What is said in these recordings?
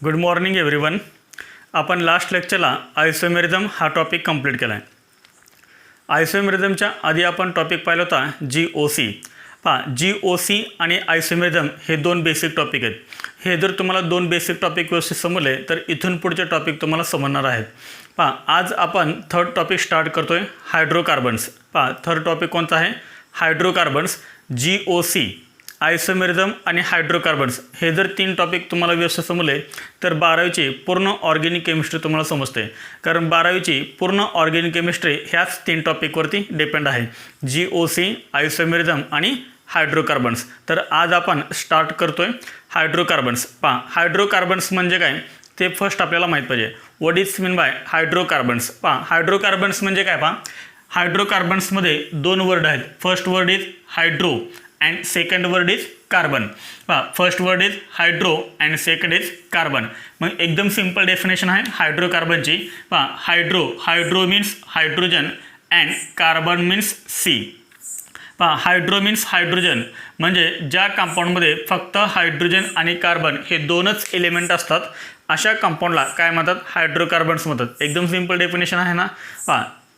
Good morning everyone. आपण last लेक्चरला isomerism हा topic complete केला आहे. आयसोमेरिझमच्या आधी आपण टॉपिक पाहिला होता GOC. GOC आणि आयसोमेरिझम हे दोन बेसिक टॉपिक आहेत. हे जर तुम्हाला दोन बेसिक टॉपिक व्यवस्थित समजले तर इथून पुढचे टॉपिक तुम्हाला समजणार आहेत. आज आपण थर्ड टॉपिक स्टार्ट करतोय, हायड्रोकार्बन्स. थर्ड टॉपिक कोणता आहे? हायड्रोकार्बन्स. GOC, आयसोमेरिझम आणि हायड्रोकार्बन्स हे जर तीन टॉपिक तुम्हाला व्यवस्थित समजले तर 12वीची पूर्ण ऑर्गॅनिक केमिस्ट्री तुम्हाला समजते. कारण 12वीची पूर्ण ऑर्गॅनिक केमिस्ट्री ह्याच तीन टॉपिकवरती डिपेंड आहे, GOC, आयसोमेरिझम आणि हायड्रोकार्बन्स. तर आज आपण स्टार्ट करतोय हायड्रोकार्बन्स. हायड्रोकार्बन्स म्हणजे काय ते फर्स्ट आपल्याला माहीत पाहिजे. What is mean by hydrocarbons? Hydrocarbons म्हणजे काय? हायड्रोकार्बन्समध्ये दोन वर्ड आहेत. First word is hydro and second word is carbon. First word is hydro and second is carbon. मग एकदम सिंपल डेफिनेशन आहे हायड्रोकार्बनची. Hydro means hydrogen and carbon means C. Hydro means hydrogen म्हणजे ज्या कंपाऊंडमध्ये फक्त हायड्रोजन आणि carbon हे दोनच एलिमेंट असतात अशा कंपाऊंडला काय म्हणतात? हायड्रोकार्बन्स म्हणतात. एकदम सिंपल डेफिनेशन आहे ना.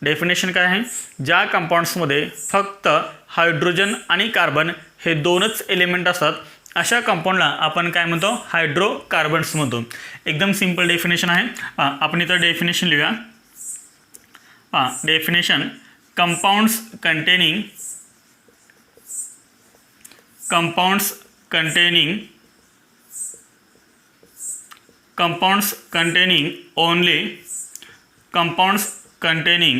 डेफिनेशन काय आहे? ज्या कंपाऊंड्समध्ये फक्त हायड्रोजन आणि कार्बन हे दोनच एलिमेंट असतात अशा कंपाऊंडला आपण काय म्हणतो? हायड्रोकार्बन्स म्हणतो. एकदम सिंपल डेफिनेशन आहे. आपण इथं डेफिनेशन लिहूया. Definition: compounds containing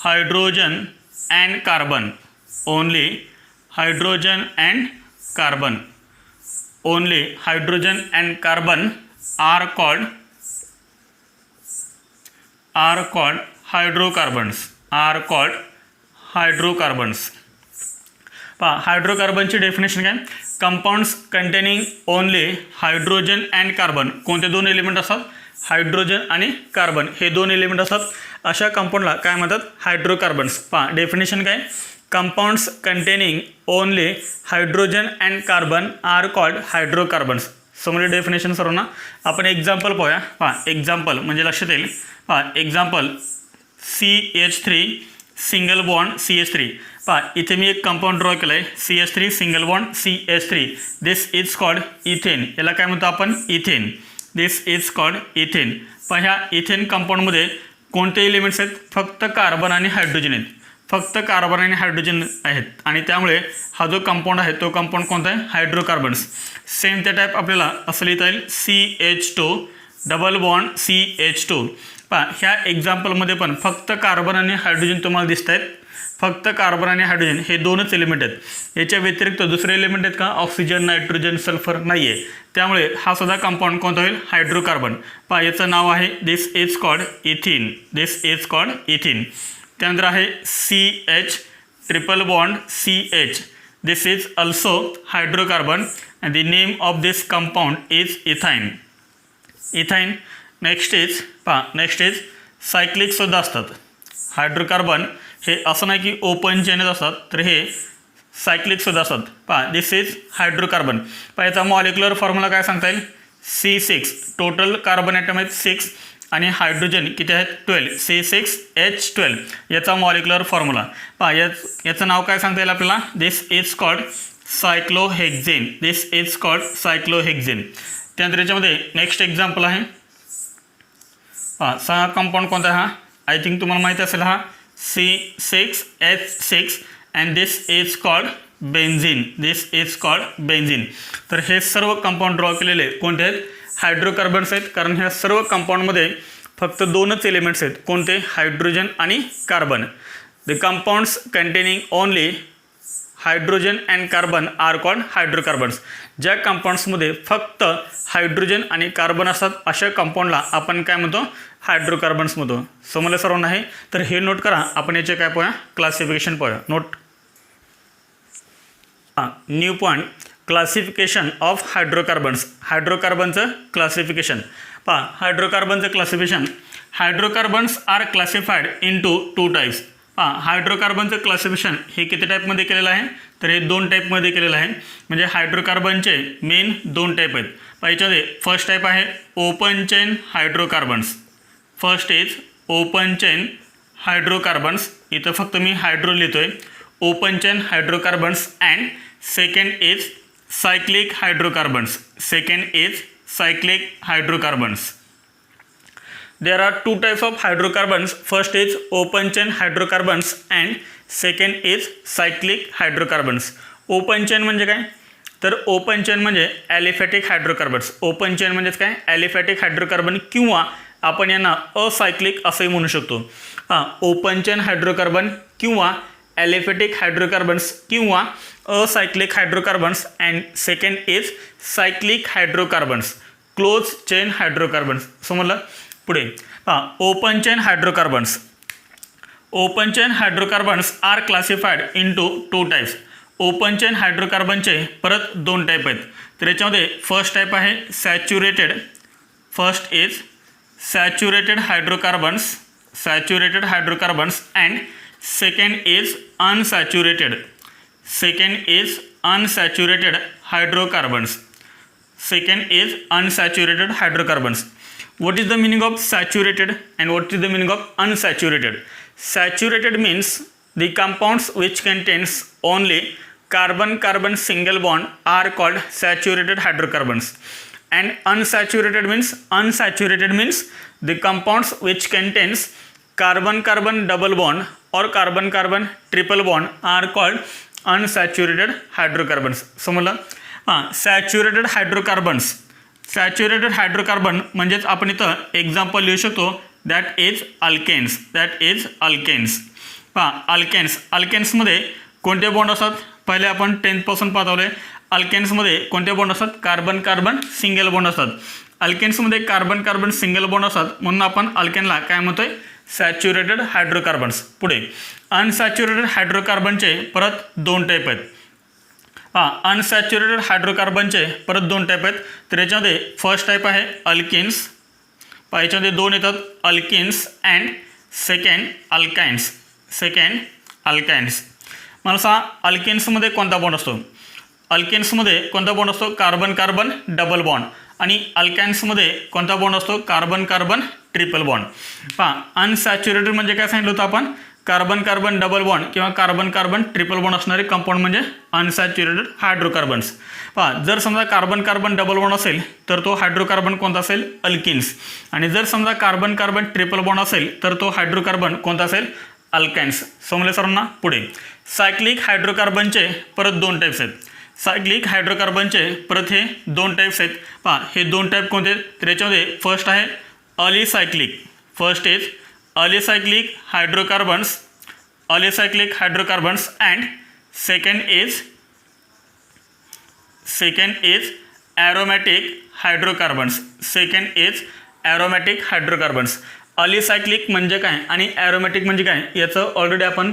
hydrogen and carbon, only hydrogen and carbon are called hydrocarbons. हायड्रोकार्बनची डेफिनेशन काय? Compounds containing only hydrogen and carbon. कोणते दोन एलिमेंट असतात? हायड्रोजन आणि कार्बन हे दोन एलिमेंट असतात अशा कंपाऊंडला काय म्हणतात? हायड्रोकार्बन्स. डेफिनेशन काय? Compounds containing only hydrogen and carbon are called hydrocarbons. समोर डेफिनेशन सर्वांना आपण एक्झाम्पल पाहूया. एक्झाम्पल म्हणजे लक्षात येईल. Example: CH3 single bond CH3. इथे मी एक कंपाऊंड ड्रॉ केलं आहे, CH3 single bond CH3. This is called ethane. याला काय म्हणतो आपण? Ethane. This is called ethane. ह्या इथेन कंपाऊंडमध्ये कोणते एलिमेंट्स आहेत? फक्त कार्बन आणि हायड्रोजन आहेत. फक्त कार्बन आणि हायड्रोजन आहेत आणि त्यामुळे हा जो कंपाऊंड आहे तो कंपाऊंड कोणता आहे? हायड्रोकार्बन्स. सेम त्या टाईप आपल्याला असं लिहिता येईल, CH2 डबल बॉन्ड CH2. ह्या एक्झाम्पलमध्ये पण फक्त कार्बन आणि हायड्रोजन तुम्हाला दिसत आहेत. फक्त कार्बन आणि हायड्रोजन हे दोनच एलिमेंट आहेत. याच्या व्यतिरिक्त दुसरे एलिमेंट आहेत का? ऑक्सिजन, नायट्रोजन, सल्फर नाही आहे. त्यामुळे हा सुद्धा कंपाऊंड कोणता होईल? हायड्रोकार्बन. याचं नाव आहे दिस इज कॉल्ड इथिन. त्यानंतर आहे CH triple bond CH. This is also hydrocarbon and the name of this compound is ethyne. Next is cyclic सुद्धा असतात. हायड्रोकार्बन हे असं नाही की ओपन चेनच असतात, तर हे सायक्लिक सुद्धा असतात. दिस इज हायड्रोकार्बन. याचा मॉलिक्युलर फॉर्म्युला काय सांगता येईल? C6. टोटल कार्बन ॲटम आहेत 6 आणि हायड्रोजन किती आहेत? 12. C6H12 याचा मॉलिक्युलर फॉर्म्युला. याचं नाव काय सांगता येईल आपल्याला? दिस इज कॉल्ड सायक्लोहेक्झेन. त्यानंतर याच्यामध्ये नेक्स्ट एक्झाम्पल आहे. सहा कंपाऊंड कोणता आहे? हा आय थिंक तुम्हाला माहीत असेल. हा C6H6 and this is called benzene. तर हे सर्व कंपाऊंड ड्रॉ केलेले कोणते आहेत? हायड्रोकार्बन्स आहेत. कारण ह्या सर्व कंपाऊंडमध्ये फक्त दोनच एलिमेंट्स आहेत. कोणते? हायड्रोजन आणि carbon. The compounds containing only hydrogen and carbon are called hydrocarbons. ज्या कंपाऊंड्समध्ये फक्त हायड्रोजन आणि कार्बन असतात अशा कंपाऊंडला आपण काय म्हणतो? हायड्रोकार्बन्स म्हणतो. समजलं सर्वांना आहे? तर हे नोट करा. आपण याचे काय पाहूया? क्लासिफिकेशन पाहूया. Note. New point: classification of hydrocarbons. हायड्रोकार्बनचं क्लासिफिकेशन. हायड्रोकार्बनचं classification. Hydrocarbons are classified into 2 types. हायड्रोकार्बनचं क्लासिफिकेशन हे किती टाईपमध्ये केलेलं आहे? तर हे 2 टाईपमध्ये केलेलं आहे. म्हणजे हायड्रोकार्बनचे मेन 2 टाईप आहेत. याच्यामध्ये फर्स्ट टाईप आहे open chain hydrocarbons. First is open chain hydrocarbons. इथं फक्त मी हायड्रो लिहितोय. Open chain hydrocarbons and second is cyclic hydrocarbons. Second is cyclic hydrocarbons. There are 2 types of hydrocarbons. First is open chain hydrocarbons and second is cyclic hydrocarbons. Open chain म्हणजे काय? तर open chain म्हणजे aliphatic hydrocarbons. Open chain म्हणजेच काय? Aliphatic hydrocarbon किंवा आपण यांना असायक्लिक असंही म्हणू शकतो. ओपन चेन हायड्रोकार्बन किंवा ॲलिफॅटिक हायड्रोकार्बन्स किंवा acyclic hydrocarbons and second is cyclic hydrocarbons. Close chain hydrocarbons. समजलं? पुढे open chain hydrocarbons. Open chain hydrocarbons are classified into 2 types. Open chain हायड्रोकार्बनचे परत 2 टाईप आहेत. तर याच्यामध्ये फर्स्ट टाईप आहे saturated. First is saturated hydrocarbons. Saturated hydrocarbons and second is unsaturated. Second is unsaturated hydrocarbons. Second is unsaturated hydrocarbons. What is the meaning of saturated and what is the meaning of unsaturated? Saturated means the compounds which contains only carbon-carbon single bond are called saturated hydrocarbons. And unsaturated means the compounds which contains carbon-carbon double bond or carbon-carbon triple bond are called unsaturated hydrocarbons. समजलं? Saturated hydrocarbons. Saturated hydrocarbon म्हणजेच आपण इथं example लिहू शकतो. That is alkanes. That is alkanes. Alkanes. अल्केन्समध्ये कोणते bond असतात? पहिले आपण 10th पासून पाहतोय. अल्केन्समध्ये कोणते बॉन्ड असतात? कार्बन कार्बन सिंगल बॉन्ड असतात. अल्केन्समध्ये कार्बन कार्बन सिंगल बॉन्ड असतात म्हणून आपण अल्केनला काय म्हणतोय? Saturated hydrocarbons. पुढे अनसॅच्युरेटेड हायड्रोकार्बनचे परत 2 टाईप आहेत. अनसॅच्युरेटेड हायड्रोकार्बनचे परत 2 टाईप आहेत. तर याच्यामध्ये फर्स्ट टाईप आहे अल्किन्स. याच्यामध्ये 2 येतात, alkenes and second alkynes. Second alkynes. मला सांगा अल्किन्समध्ये कोणता बॉन्ड असतो? अल्किन्समध्ये कोणता बॉन्ड असतो? Carbon carbon double bond. आणि अल्काइन्समध्ये कोणता बॉन्ड असतो? Carbon carbon triple bond. Unsaturated म्हणजे काय सांगितलं होतं आपण? कार्बन कार्बन डबल बॉन्ड किंवा कार्बन कार्बन ट्रिपल बॉन्ड असणारे कंपाऊंड म्हणजे अनसॅच्युरेटेड हायड्रोकार्बन्स. जर समजा कार्बन कार्बन डबल बॉन्ड असेल तर तो हायड्रोकार्बन कोणता असेल? अल्किन्स. आणि जर समजा कार्बन कार्बन ट्रिपल बॉन्ड असेल तर तो हायड्रोकार्बन कोणता असेल? अल्काइन्स. समजले सर्वांना? पुढे सायक्लिक हायड्रोकार्बनचे परत 2 टाईप्स आहेत. सायक्लिक हायड्रोकार्बनचे परत हे 2 टाईप्स आहेत. हे 2 टाईप कोणते? तर याच्यामध्ये फर्स्ट आहे alicyclic. First is alicyclic hydrocarbons. Alicyclic hydrocarbons and second is aromatic hydrocarbons. Second is aromatic hydrocarbons. Alicyclic म्हणजे काय आणि ॲरोमॅटिक म्हणजे काय याचं ऑलरेडी आपण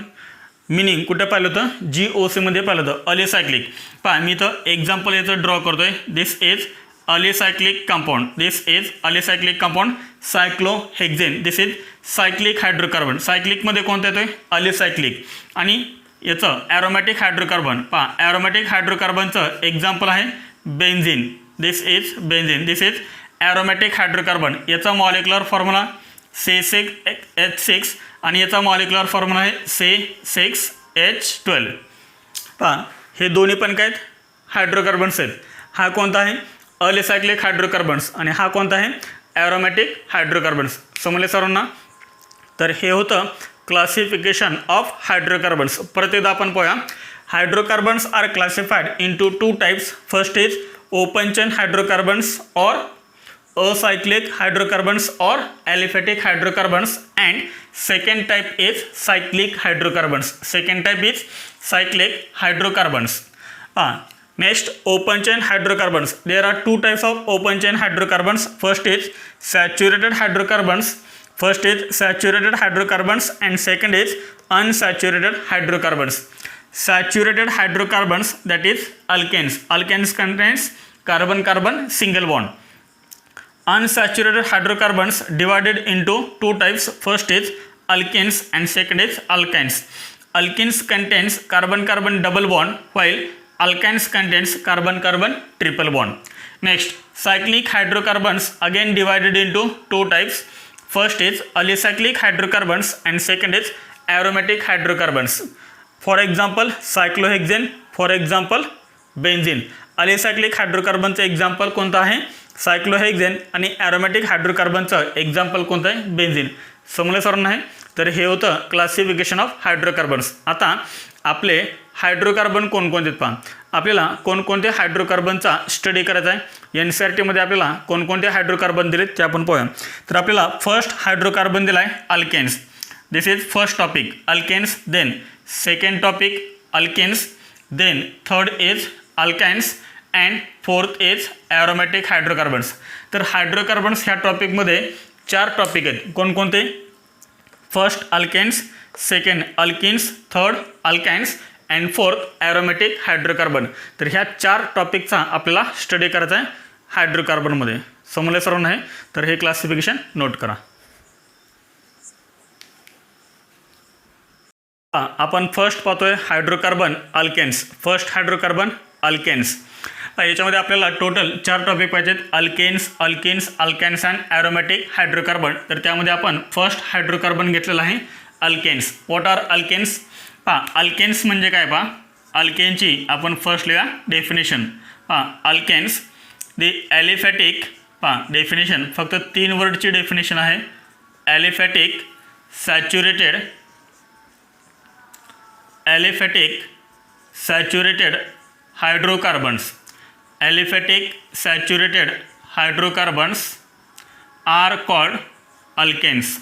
मिनिंग कुठे पाहिलं होतं? GOCमध्ये पाहिलं होतं. अलिसायक्लिक मी इथं एक्झाम्पल याचं ड्रॉ करतोय. This is alicyclic compound. This is alicyclic compound cyclohexane. This is cyclic hydrocarbon. सायक्लिकमध्ये कोणतं येतोय? अलिसायक्लिक. आणि याचं ॲरोमॅटिक हायड्रोकार्बन. ॲरोमॅटिक हायड्रोकार्बनचं एक्झाम्पल आहे benzene. This is benzene. This is aromatic hydrocarbon. याचा मॉलिक्युलर फॉर्म्युला C6H6 आणि याचा मॉलिक्युलर फॉर्म्युला आहे C6H12. हे दोन्ही पण काय आहेत? हायड्रोकार्बन्स आहेत. हा कोणता आहे? अलिसायक्लिक हायड्रोकार्बन्स. आणि हा कोणता आहे? Aromatic hydrocarbons. समजले सर्वांना? तर हे होतं क्लासिफिकेशन ऑफ हायड्रोकार्बन्स. परत एकदा आपण पाहूया. Hydrocarbons are classified into 2 types. First is open chain hydrocarbons or acyclic hydrocarbons or aliphatic hydrocarbons and second type is cyclic hydrocarbons. Second type is cyclic hydrocarbons. Next, open chain hydrocarbons. There are 2 types of open chain hydrocarbons. First is saturated hydrocarbons. First is saturated hydrocarbons and second is unsaturated hydrocarbons. Saturated hydrocarbons, that is alkanes. Alkanes contains carbon-carbon single bond. Unsaturated hydrocarbons divided into 2 types. First is alkanes and second is alkynes. alkenes contains carbon-carbon double bond while alkynes contains carbon-carbon triple bond. Next, cyclic hydrocarbons again divided into two types. First is alicyclic hydrocarbons and second is aromatic hydrocarbons. For example, cyclohexane, for example, benzene. Alicyclic हायड्रोकार्बनचं example कोणतं आहे? सायक्लोहेक्झेन. आणि aromatic हायड्रोकार्बनचं example कोणतं आहे? Benzene. समजलं सर्वांना आहे? तर हे होतं क्लासिफिकेशन ऑफ हायड्रोकार्बन्स. आता आपले हायड्रोकार्बन कोणकोणते आहेत पहा. आपल्याला कोणकोणते हायड्रोकार्बनचा स्टडी करायचा आहे. NCERTमध्ये आपल्याला कोणकोणते हायड्रोकार्बन दिलेत ते आपण पाहूया. तर आपल्याला फर्स्ट हायड्रोकार्बन दिला आहे alkanes. This is first topic alkanes. Then second topic alkanes. Then third is alkynes and fourth is aromatic hydrocarbons. तर हायड्रोकार्बन्स ह्या टॉपिकमध्ये 4 टॉपिक आहेत. कोणकोणते? First alkanes, second alkenes, third alkynes and fourth aromatic hydrocarbon. तर ह्या 4 टॉपिकचा आपल्याला study करायचा आहे हायड्रोकार्बनमध्ये. समजलं सर्वांना आहे? तर हे क्लासिफिकेशन नोट करा. आपण फर्स्ट पाहतोय hydrocarbon alkanes. First hydrocarbon alkanes. याच्यामध्ये आपल्याला टोटल 4 टॉपिक पाहिजेत. Alkanes, alkenes, alkynes and aromatic hydrocarbon. तर त्यामध्ये आपण फर्स्ट हायड्रोकार्बन घेतलेलं आहे alkanes. What are alkanes? Alkanes म्हणजे काय अल्केनची आपण फर्स्ट लिहा definition. Alkanes the aliphatic. Definition फक्त 3 वर्डची डेफिनेशन आहे. Aliphatic saturated hydrocarbons. Aliphatic saturated hydrocarbons are called alkanes.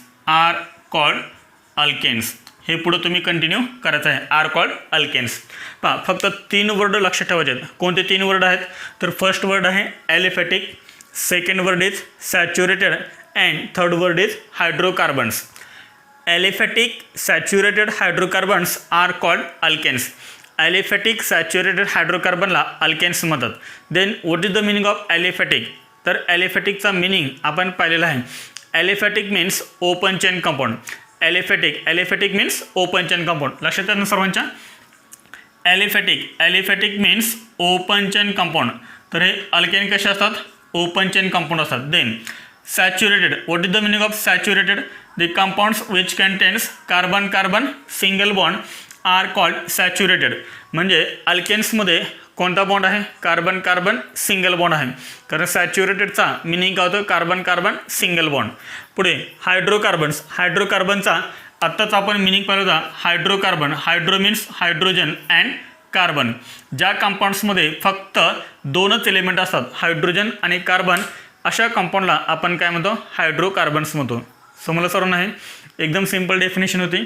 हे पुढं तुम्ही कंटिन्यू करायचं आहे. Are called alkanes. फक्त 3 वर्ड लक्षात ठेवायचे आहेत. कोणते 3 वर्ड आहेत? तर फर्स्ट वर्ड आहे aliphatic, second word is saturated and third word is hydrocarbons. Aliphatic saturated hydrocarbons are called alkanes. Aliphatic saturated हायड्रोकार्बनला अल्केन्स म्हणतात. Then what is the meaning of aliphatic? तर ॲलिफॅटिकचा मिनिंग आपण पाहिलेला आहे. Aliphatic means open chain compound. Aliphatic means open chain compound. लक्षात येतं ना सर्वांच्या? Aliphatic means open chain compound. तर हे अल्केन कसे असतात? ओपन चेन कंपाऊंड असतात. Then saturated. What is the meaning of saturated? The compounds which contains carbon single bond are called saturated. म्हणजे अल्केन्समध्ये कोणता बॉन्ड आहे? कार्बन सिंगल बॉन्ड आहे. कारण सॅच्युरेटेडचा मिनिंग काय होतं? Carbon single bond. पुढे हायड्रोकार्बनचा आत्ताच आपण मिनिंग पाहिलं होता. Hydro means hydrogen and carbon. ज्या कंपाऊंड्समध्ये फक्त 2च एलिमेंट असतात, हायड्रोजन आणि कार्बन, अशा कंपाऊंडला आपण काय म्हणतो? हायड्रोकार्बन्स म्हणतो. समजलं सर्वांना आहे? एकदम सिंपल डेफिनेशन होती.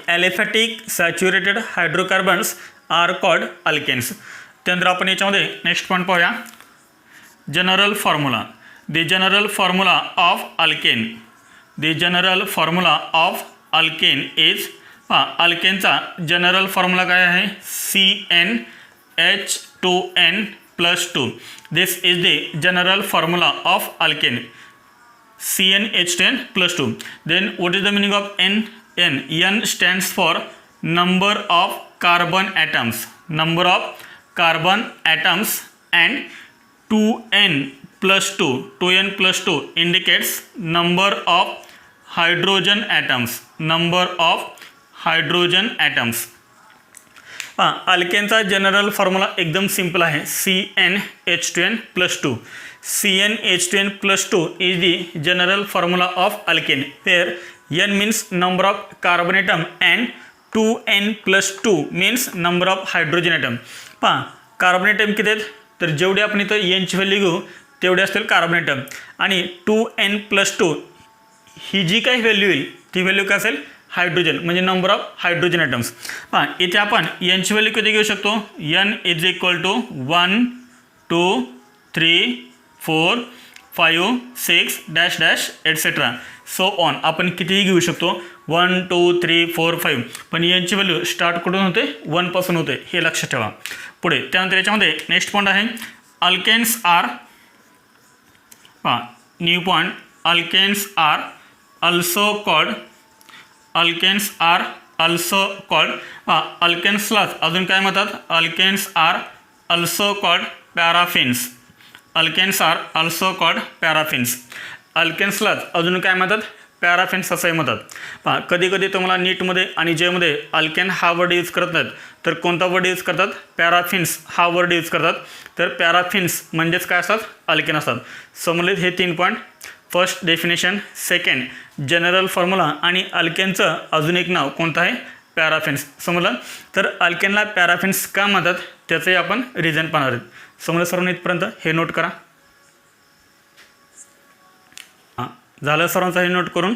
Aliphatic saturated hydrocarbons are called alkanes. त्यानंतर आपण याच्यामध्ये नेक्स्ट पॉईंट पाहूया. General formula. The general formula of alkane is. अल्केनचा जनरल फॉर्म्युला काय आहे? CnH2n+2. This is the general formula of alkane. CnH2n+2. Then what is the meaning of N? N stands for number of carbon atoms. And 2n+2 indicates number of hydrogen atoms. अल्केनचा general formula एकदम सिंपल आहे. CnH2n+2. CnH2n+2 is the general formula of alkane, where N means number of carbon atom and 2n+2 means number of hydrogen atom. Carbon atom किती आहेत? तर जेवढे आपण इथं Nची व्हॅल्यू घेऊ तेवढे असतील कार्बन ॲटम. आणि 2n+2 ही जी काही व्हॅल्यू येईल ती व्हॅल्यू काय असेल? हायड्रोजन, म्हणजे नंबर ऑफ हायड्रोजन ॲटम्स. इथे आपण Nची व्हॅल्यू किती घेऊ शकतो? N is equal to 1 2 3 4 5 6 dash dash etcetera so on. आपण कितीही घेऊ शकतो, 1 2 3 4 5. पण यांची व्हॅल्यू स्टार्ट कुठून होते? 1 पासून होते, हे लक्षात ठेवा. पुढे त्यानंतर याच्यामध्ये नेक्स्ट पॉईंट आहे alkanes are. New point. Alkanes are also called अल्केन्सलाच अजून काय म्हणतात, alkanes are also called paraffins. Alkanes are also called paraffins. अल्केन्सलाच अजून काय म्हणतात, पॅराफिन्स असंही म्हणतात. पहा कधी कधी तुम्हाला नीटमध्ये आणि जेमध्ये अल्केन हा वर्ड यूज करत नाहीत तर कोणता वर्ड यूज करतात, पॅराफिन्स हा वर्ड यूज करतात. तर पॅराफिन्स म्हणजेच काय असतात, अल्केन असतात. समजलेत हे 3 point. First definition, second general formula आणि अल्केनचं अजून एक नाव कोणतं आहे, पॅराफिन्स. समजलं. तर अल्केनला पॅराफिन्स का म्हणतात त्याचंही आपण रिझन पाहणार आहेत. समजलं सर्वांनी इथपर्यंत, हे नोट करा. झालं सर्वांचं हे नोट करून.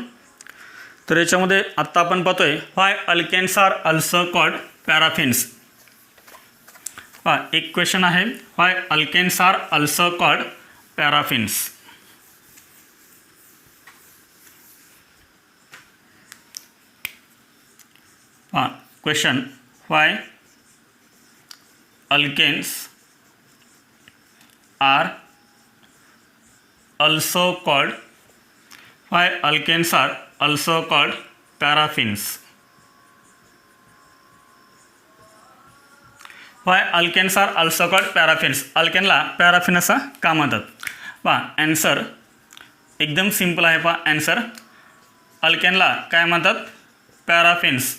तर याच्यामध्ये आत्ता आपण पाहतोय why alkanes are also called paraffins. एक क्वेश्चन आहे, why alkanes are also called paraffins. Question, why alkanes are also called, why alkenes are also called paraffins. Why alkenes are also called paraffins. अल्केनला paraffin असं का म्हणतात. पहा answer एकदम सिंपल आहे. पहा ॲन्सर, अल्केनला काय म्हणतात, पॅराफिन्स.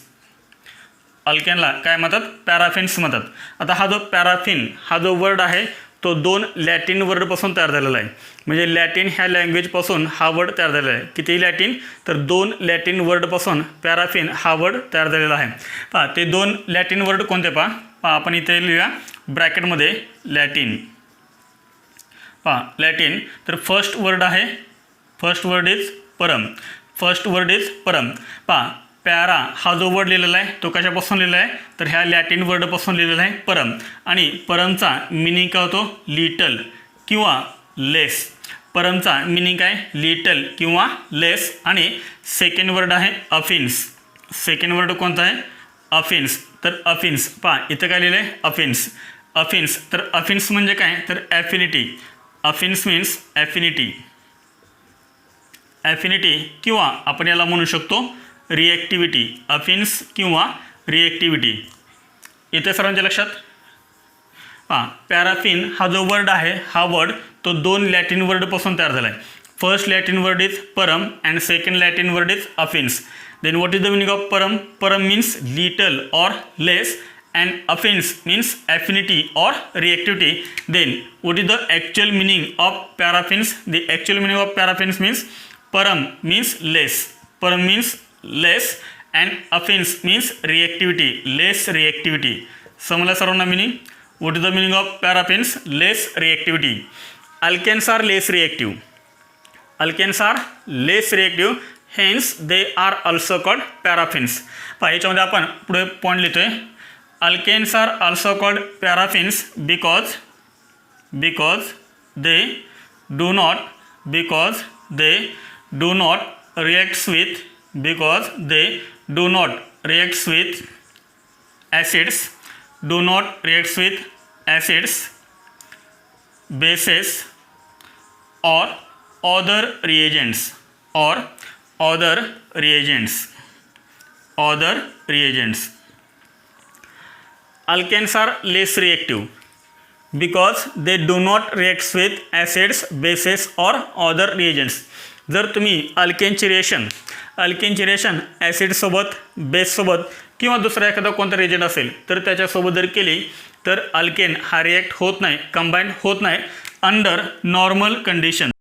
अल्केनला काय म्हणतात, पॅराफिन्स म्हणतात. आता हा जो पॅराफिन हा जो वर्ड आहे तो 2 लॅटिन वर्डपासून तयार झालेला आहे. म्हणजे लॅटिन ह्या लँग्वेजपासून हा वर्ड तयार झालेला आहे. किती लॅटिन, तर 2 लॅटिन वर्डपासून पॅराफिन हा वर्ड तयार झालेला आहे. पहा ते 2 लॅटिन वर्ड कोणते, पहा आपण इथे लिहूया ब्रॅकेटमध्ये लॅटिन. पहा लॅटिन, तर फर्स्ट वर्ड आहे, फर्स्ट वर्ड इज परम. फर्स्ट वर्ड इज परम. पहा पॅरा हा जो वर्ड लिहिलेला आहे तो कशापासून लिहिला आहे, तर ह्या लॅटिन वर्डपासून लिहिलेला आहे परम. आणि परमचा मिनिंग काय होतो, लिटल किंवा लेस. परमचा मिनिंग काय, लिटल किंवा लेस. आणि सेकंड वर्ड आहे अफिन्स. सेकंड वर्ड कोणता आहे, अफिन्स. तर अफिन्स, पहा इथं काय लिहिलं आहे, अफिन्स. अफिन्स, तर अफिन्स म्हणजे काय, तर ॲफिनिटी. अफिन्स मीन्स ॲफिनिटी. ॲफिनिटी किंवा आपण याला म्हणू शकतो रिॲक्टिव्हिटी. अफिन्स किंवा रिॲक्टिव्हिटी. इथे सर्वांच्या लक्षात. पॅराफिन हा जो वर्ड आहे हा वर्ड तो 2 लॅटिन वर्डपासून तयार झाला आहे. First Latin word is parum and second Latin word is affinis. Then what is the meaning of parum. Parum means little or less and affinis means affinity or reactivity. Then what is the actual meaning of paraffins. The actual meaning of paraffins means parum means less. Parum means less and affinis means reactivity, less reactivity. समजलं सर्वांना meaning. What is the meaning of paraffins, less रिॲक्टिव्हिटी. Alkanes are less reactive. Alkanes are less reactive, hence they are also called paraffins. पहा याच्यामध्ये आपण पुढे point लिहितोय, alkanes are also called paraffins because they do not reacts with acids, bases or other reagents. Alkenes are less reactive because they do not react with acids, bases or other reagents. जर तुम्ही अल्केनची reaction ॲसिडसोबत, बेससोबत किंवा दुसरा एखादा कोणता reagent असेल तर त्याच्यासोबत जर केली तर अल्केन हा रिॲक्ट होत नाही, कंबाईन होत नाही अंडर नॉर्मल कंडिशन्स.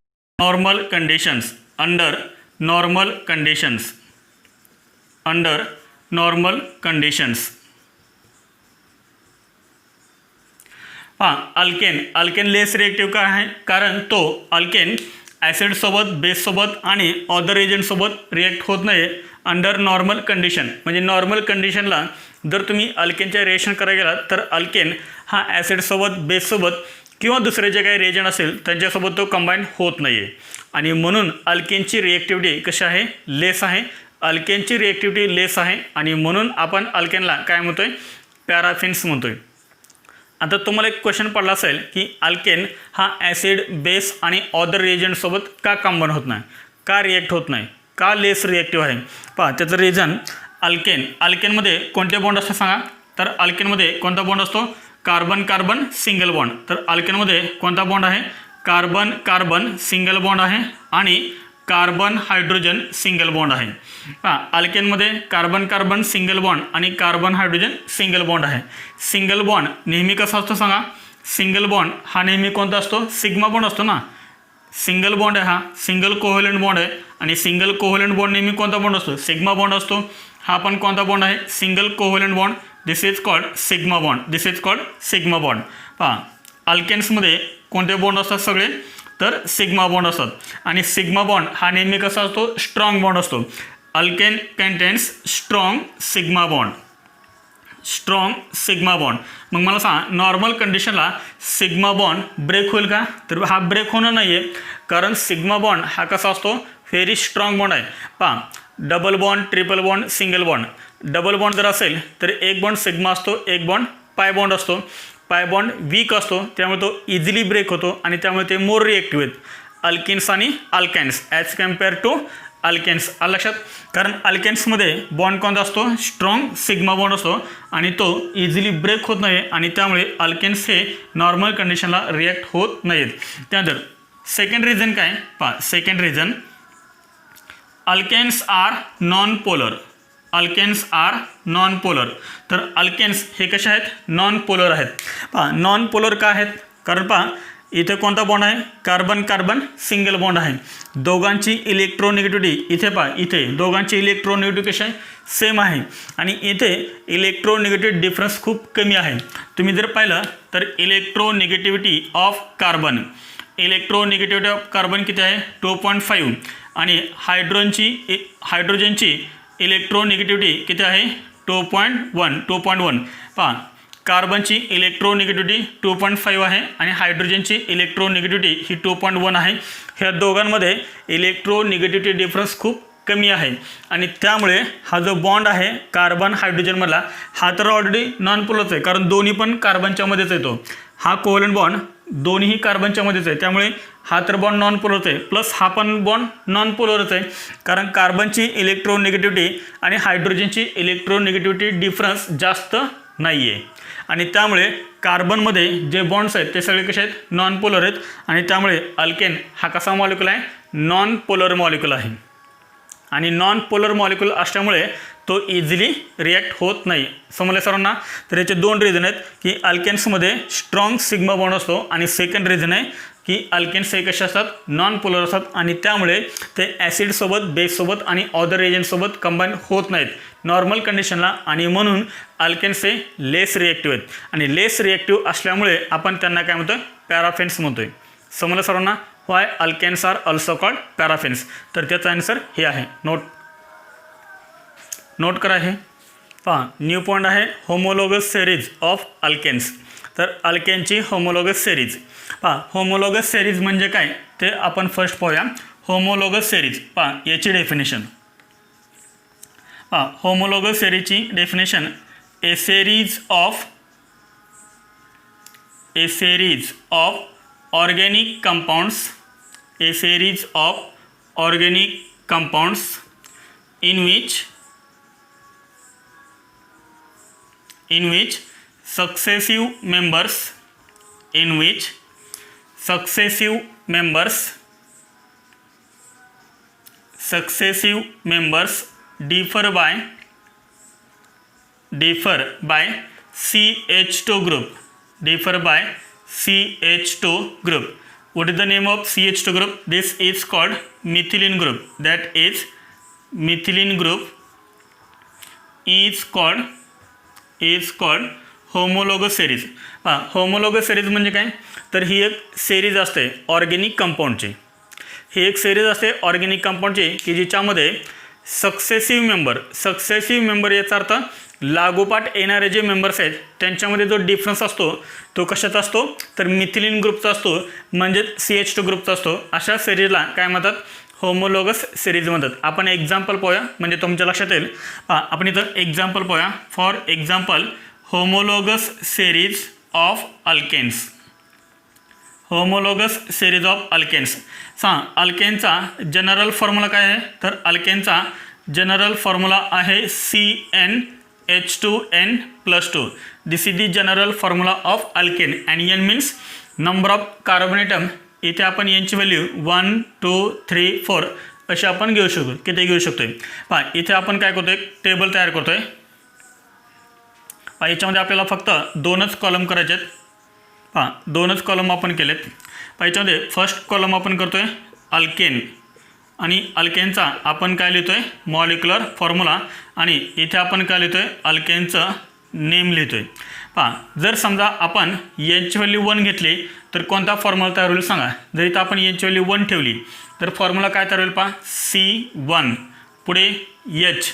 अल्केन लेस रिएक्टिव्ह का आहे, कारण तो अल्केन ॲसिडसोबत, बेससोबत आणि अदर एजंटसोबत रिॲक्ट होत नाही अंडर नॉर्मल कंडिशन. म्हणजे नॉर्मल कंडिशनला जर तुम्ही अल्केनच्या रिएक्शन करायला गेलात तर अल्केन हा ॲसिडसोबत, बेससोबत किंवा दुसरे जे काही रिएजंट असेल त्यांच्यासोबत तो कंबाईन होत नाही आहे. आणि म्हणून अल्केनची रिॲक्टिव्हिटी कशी आहे, लेस आहे. अल्केनची रिॲक्टिव्हिटी लेस आहे आणि म्हणून आपण अल्केनला काय म्हणतोय, पॅराफिन्स म्हणतोय. आता तुम्हाला एक क्वेश्चन पडला असेल की अल्केन हा ॲसिड, बेस आणि अदर रिएजंटसोबत का कंबाईन होत नाही, का रिॲक्ट होत नाही, का लेस रिॲक्टिव्ह आहे. पहा त्याचं रिझन अल्केनमध्ये कोणते बॉन्ड असतात सांगा. तर अल्केनमध्ये कोणता बॉन्ड असतो. Carbon carbon single bond. तर अल्केनमध्ये कोणता बॉन्ड आहे. कार्बन कार्बन सिंगल बॉन्ड आहे आणि कार्बन हायड्रोजन सिंगल बॉन्ड आहे. अल्केनमध्ये कार्बन कार्बन सिंगल बॉन्ड आणि कार्बन हायड्रोजन सिंगल बॉन्ड आहे. सिंगल बॉन्ड नेहमी कसा असतो सांगा. सिंगल बॉन्ड हा नेहमी कोणता असतो. सिग्मा बॉन्ड असतो ना. सिंगल बॉन्ड आहे हा सिंगल कोव्हॅलेंट बॉन्ड आहे आणि सिंगल कोव्हॅलेंट बॉन्ड नेहमी कोणता बॉन्ड असतो. सिग्मा बॉन्ड असतो. हा पण कोणता बॉन्ड आहे. Single covalent bond. This is called sigma bond. This is called sigma bond. अल्केन्समध्ये कोणते बॉन्ड असतात सगळे. तर सिग्मा बॉन्ड असतात आणि सिग्मा बॉन्ड हा नेहमी कसा असतो. स्ट्रॉंग बॉन्ड असतो. Alkane contains strong sigma bond. Strong sigma bond. मग मला सांग नॉर्मल कंडिशनला सिग्मा बॉन्ड ब्रेक होईल का. तर हा ब्रेक होणार नाही आहे कारण सिग्मा बॉन्ड हा कसा असतो. व्हेरी स्ट्रॉंग बॉन्ड आहे. Double bond triple bond single bond. Double bond जर असेल तर एक बॉन्ड सिग्मा असतो एक बॉन्ड पाय बॉन्ड असतो. पाय बॉन्ड वीक असतो त्यामुळे तो इझिली ब्रेक होतो आणि त्यामुळे ते मोर रिएक्टिव्ह आहेत. अल्किन्स आणि alkynes as compare to alkanes. लक्षात. कारण अल्केन्समध्ये बॉन्ड कोणता असतो. स्ट्रॉंग सिग्मा बॉन्ड असतो आणि तो इझिली ब्रेक होत नाही आणि त्यामुळे अल्केन्स हे नॉर्मल कंडिशनला रिॲक्ट होत नाहीत. त्यानंतर सेकंड रिझन काय. Second reason alkanes are non polar. Alkanes are non polar. तर अल्केन्स हे कसे आहेत. नॉन पोलर आहेत. नॉन पोलर का आहेत. कारण इथे कोणता बॉन्ड आहे. कार्बन कार्बन सिंगल बॉन्ड आहे. दोघांची इलेक्ट्रोनिगेटिव्हिटी इथे दोघांची इलेक्ट्रोनिगेटिव्हिटी कशी आहे. सेम आहे आणि इथे इलेक्ट्रोनिगेटिव्ह डिफरन्स खूप कमी आहे. तुम्ही जर पाहिलं तर इलेक्ट्रोनिगेटिव्हिटी ऑफ कार्बन किती आहे. 2.5 आणि हायड्रोजनची इलेक्ट्रोनिगेटिव्हिटी किती आहे. 2.1. कार्बनची इलेक्ट्रोनिगेटिव्हिटी 2.5 आहे आणि हायड्रोजनची इलेक्ट्रोनिगेटिव्हिटी ही 2.1 आहे. ह्या दोघांमध्ये इलेक्ट्रोनिगेटिव्हिटी डिफरन्स खूप कमी आहे आणि त्यामुळे हा जो बॉन्ड आहे कार्बन हायड्रोजनमधला हा तर ऑलरेडी नॉन पोलरच आहे कारण दोन्ही पण कार्बनच्या मध्येच येतो. हा कोव्हॅलेंट बॉन्ड दोन्हीही कार्बनच्या मध्येच आहे त्यामुळे हा तर बॉन्ड नॉन पोलरच आहे प्लस हा पण बॉन्ड नॉन पोलरच आहे कारण कार्बनची इलेक्ट्रोनिगेटिव्हिटी आणि हायड्रोजनची इलेक्ट्रोनिगेटिव्हिटी डिफरन्स जास्त नाही आहे आणि त्यामुळे कार्बनमध्ये जे बॉन्ड्स आहेत ते सगळे कसे आहेत. नॉन पोलर आहेत आणि त्यामुळे अल्केन हा कसा मॉलिक्यूल आहे. नॉन पोलर मॉलिक्यूल आहे आणि नॉन पोलर मॉलिक्यूल असल्यामुळे तो इझिली रिॲक्ट होत नाही. समजले सर्वांना. तर याचे दोन रिझन आहेत की अल्केन्समध्ये स्ट्रॉंग सिग्मा बॉन्ड असतो आणि सेकंड रिझन आहे की अल्केन्स हे कसे असतात. नॉन पोलर असतात आणि त्यामुळे ते ॲसिडसोबत बेससोबत आणि अदर एजंटसोबत कंबाईन होत नाहीत नॉर्मल कंडिशनला आणि म्हणून अल्केन्स हे लेस रिॲक्टिव्ह आहेत आणि लेस रिॲक्टिव्ह असल्यामुळे आपण त्यांना काय म्हणतो. पॅराफेन्स म्हणतोय. समजलं सर्वांना. Why alkanes are also called paraffins. तर त्याचा आन्सर हे आहे. नोट करा हे. न्यू पॉइंट आहे होमोलोगस सेरीज ऑफ अल्केन्स. तर अल्केनची होमोलोगस सेरीज. होमोलोगस सेरीज म्हणजे काय ते आपण फर्स्ट पाहूया. होमोलोगस सेरीज याची डेफिनेशन. होमोलोगस सेरीजची definition a series of organic compounds in which successive members differ by CH2 group. What is the name of CH2 group? This is called methylene group. That is methylene group is called homologous series. Homologous series म्हणजे काय. तर ही एक series असते organic कंपाऊंडची. ही एक series असते organic कंपाऊंडची की जिच्यामध्ये successive member याचा अर्थ लागोपाठ येणारे जे मेंबर्स आहेत त्यांच्यामध्ये जो डिफरन्स असतो तो कशाचा असतो. तर मिथिलीन ग्रुपचा असतो म्हणजे CH2 ग्रुपचा असतो. अशा सेरीजला काय म्हणतात. होमोलोगस सेरीज म्हणतात. आपण एक्झाम्पल पाहूया म्हणजे तुमच्या लक्षात येईल. आपण इथं एक्झाम्पल पाहूया. For example homologous series of alkanes. Homologous series of alkanes. अल्केनचा जनरल फॉर्म्युला काय आहे. तर अल्केनचा जनरल फॉर्म्युला आहे CnH2n+2. This is the general formula of alkane and N means number of carbon atom. इथे आपण यांची व्हॅल्यू 1 2 3 4 अशी आपण घेऊ शकतो. किती घेऊ शकतोय पहा. इथे आपण काय करतोय, टेबल तयार करतोय. पहा याच्यामध्ये आपल्याला फक्त 2च कॉलम करायचे आहेत. पहा 2च कॉलम आपण केलेत. पहा याच्यामध्ये फर्स्ट कॉलम आपण करतोय अल्केन आणि अल्केनचा आपण काय लिहितोय मॉलिक्युलर फॉर्म्युला आणि इथे आपण काय लिहितोय अल्केनचं नेम लिहितोय. पहा जर समजा आपण यांची व्हॅल्यू 1 घेतली तर कोणता फॉर्म्युला तयार होईल सांगा. जर इथं आपण यांची व्हॅल्यू 1 ठेवली तर फॉर्म्युला काय तयार होईल पहा. C1 पुढे H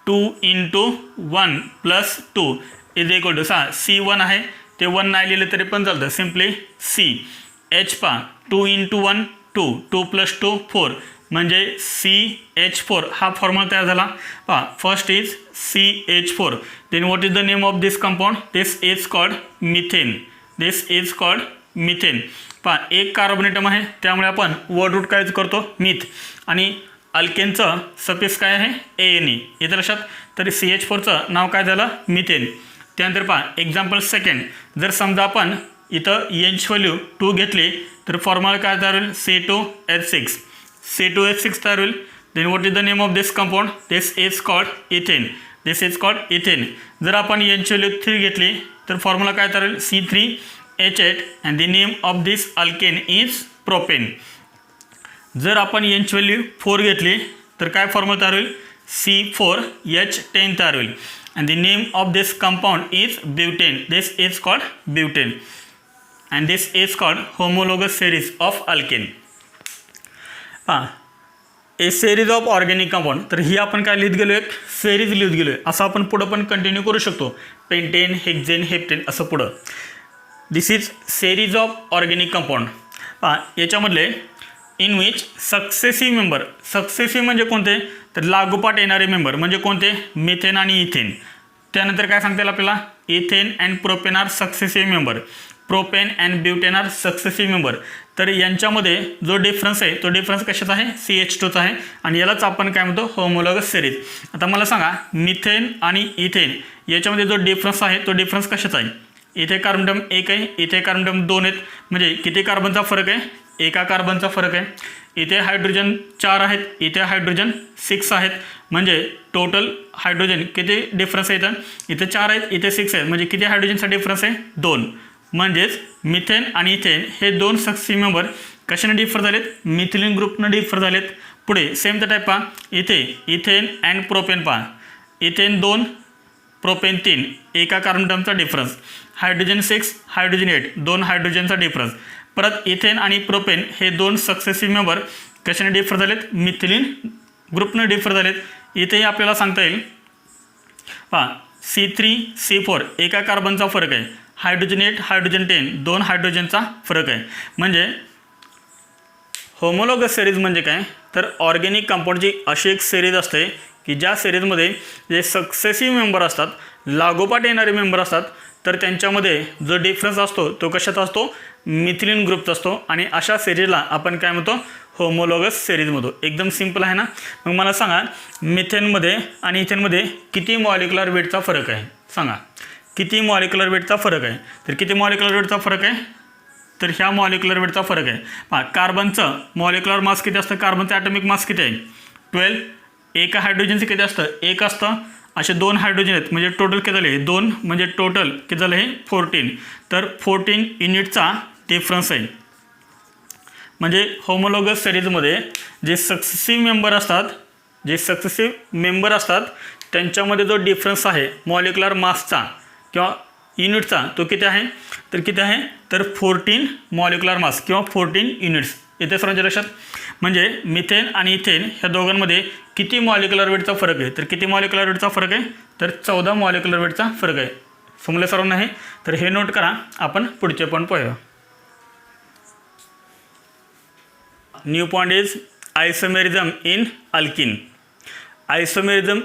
2 × 1 + 2 is equal to C1 आहे ते 1 नाही लिहिले तरी पण चालतं. Simply C. H पहा 2 × 1 2 2 + 2 4 म्हणजे CH4 हा फॉर्म्युला तयार झाला. पहा first is CH4. Then what is the name of this compound. This is called methane. This is called methane. पहा एक कार्बन ॲटम आहे त्यामुळे आपण वर्ड रूट काय करतो मिथ आणि अल्केनचं सफिक्स काय आहे ANE. येतं लक्षात. तरी CH4चं नाव काय झालं मिथेन. त्यानंतर पहा एक्झाम्पल सेकंड. जर समजा आपण इथं यांची व्हॅल्यू 2 घेतली तर फॉर्म्युला काय तयार होईल C2H6. C2H6 तयार होईल. Then what is the name of this compound. This is called ethane. This is called ethane. जर आपण यांची व्हॅल्यू 3 घेतली तर फॉर्म्युला काय तयार होईल C3H8 and the name of this alkane is propane. जर आपण यांची व्हॅल्यू 4 घेतली तर काय फॉर्म्युला तयार होईल C4H10 तयार होईल. and the name of this compound is butane. This is called butane and this is called homologous series of alkane. A series of organic compound. तर ही आपण काय लिहित गेलो एक सेरीज लिहित गेलो आहे. असं आपण पुढं पण कंटिन्यू करू शकतो. पेंटेन हेक्झेन हेप्टेन असं पुढं. This is series of organic compound. याच्यामधले in which successive member. Successive म्हणजे कोणते तर लागोपाठ येणारे मेंबर म्हणजे कोणते मिथेन आणि इथेन. त्यानंतर काय सांगता येईल आपल्याला ethane and propane are successive member. Propane and butane are successive member. तर यांच्यामध्ये जो डिफरन्स आहे तो डिफरन्स कशाचा आहे CH2चा आहे आणि यालाच आपण काय म्हणतो होमोलॉगस सिरीज. आता मला सांगा मिथेन आणि इथेन याच्यामध्ये जो डिफरन्स आहे तो डिफरन्स कशाचा आहे. इथे कार्बन 1 आहे इथे कार्बन 2 आहेत म्हणजे किती कार्बनचा फरक आहे एका कार्बनचा फरक आहे. इथे हायड्रोजन 4 आहेत इथे हायड्रोजन 6 आहेत म्हणजे टोटल हायड्रोजन किती डिफरन्स आहे इथं इथे 4 आहेत इथे 6 आहेत म्हणजे किती हायड्रोजनचा डिफरन्स आहे 2. म्हणजेच मिथेन आणि इथेन हे 2 सक्सेसिव्ह मेंबर कशाने डिफर झालेत मिथिलीन ग्रुपनं डिफर झालेत. पुढे सेम द टाईप पहा इथे इथेन अँड प्रोपेन पहा इथेन 2 प्रोपेन 3 एका कार्बनचा डिफरन्स. हायड्रोजन 6 हायड्रोजन 8 2 हायड्रोजनचा डिफरन्स. परत इथेन आणि प्रोपेन हे 2 सक्सेसिव्ह मेंबर कशाने डिफर झालेत मिथिलीन ग्रुपनं डिफर झालेत. इथेही आपल्याला सांगता येईल पहा C3C4 एका कार्बनचा फरक आहे. हायड्रोजन 8 हायड्रोजन 10 2 हायड्रोजनचा फरक आहे. म्हणजे होमोलॉगस सिरीज म्हणजे काय तर ऑर्गॅनिक कंपाऊंडची अशी एक सिरीज असते की ज्या सिरीजमध्ये जे सक्सेसिव्ह मेंबर असतात लागोपाठ येणारे मेंबर असतात तर त्यांच्यामध्ये जो डिफरन्स असतो तो कशात असतो मिथिलीन ग्रुपचा असतो आणि अशा सिरीजला आपण काय म्हणतो होमोलॉगस सिरीज म्हणतो. एकदम सिंपल आहे ना. मग मला सांगा मिथेनमध्ये आणि इथेनमध्ये किती मॉलिक्युलर वेटचा फरक आहे सांगा. किती मॉलिक्युलर वेटचा फरक आहे तर किती मॉलिक्युलर वेटचा फरक आहे तर ह्या मॉलिक्युलर वेटचा फरक आहे. पहा कार्बनचं मॉलिक्युलर मास किती असतं कार्बनचं ॲटॉमिक मास किती आहे 12. एका हायड्रोजनचं किती असतं 1 असतं. असे 2 हायड्रोजन आहेत म्हणजे टोटल किती झाले 2 म्हणजे टोटल किती झालं हे 14. तर 14 युनिटचा डिफरन्स आहे. म्हणजे होमोलॉगस सिरीजमध्ये जे सक्सेसिव्ह मेंबर असतात त्यांच्यामध्ये जो डिफरन्स आहे मॉलिक्युलर मासचा किंवा युनिटचा तो किती आहे तर किती आहे तर 14 मॉलिक्युलर मास किंवा 14 युनिट्स. इथे सर्वांच्या लक्षात. म्हणजे मिथेन आणि इथेन ह्या दोघांमध्ये किती मॉलिक्युलर वेटचा फरक आहे तर किती मॉलिक्युलर वेटचा फरक आहे तर 14 मॉलिक्युलर वेटचा फरक आहे. समजलं सर्वांना आहे. तर हे नोट करा. आपण पुढचे पण पाहूया. New point is isomerism in alkene. Isomerism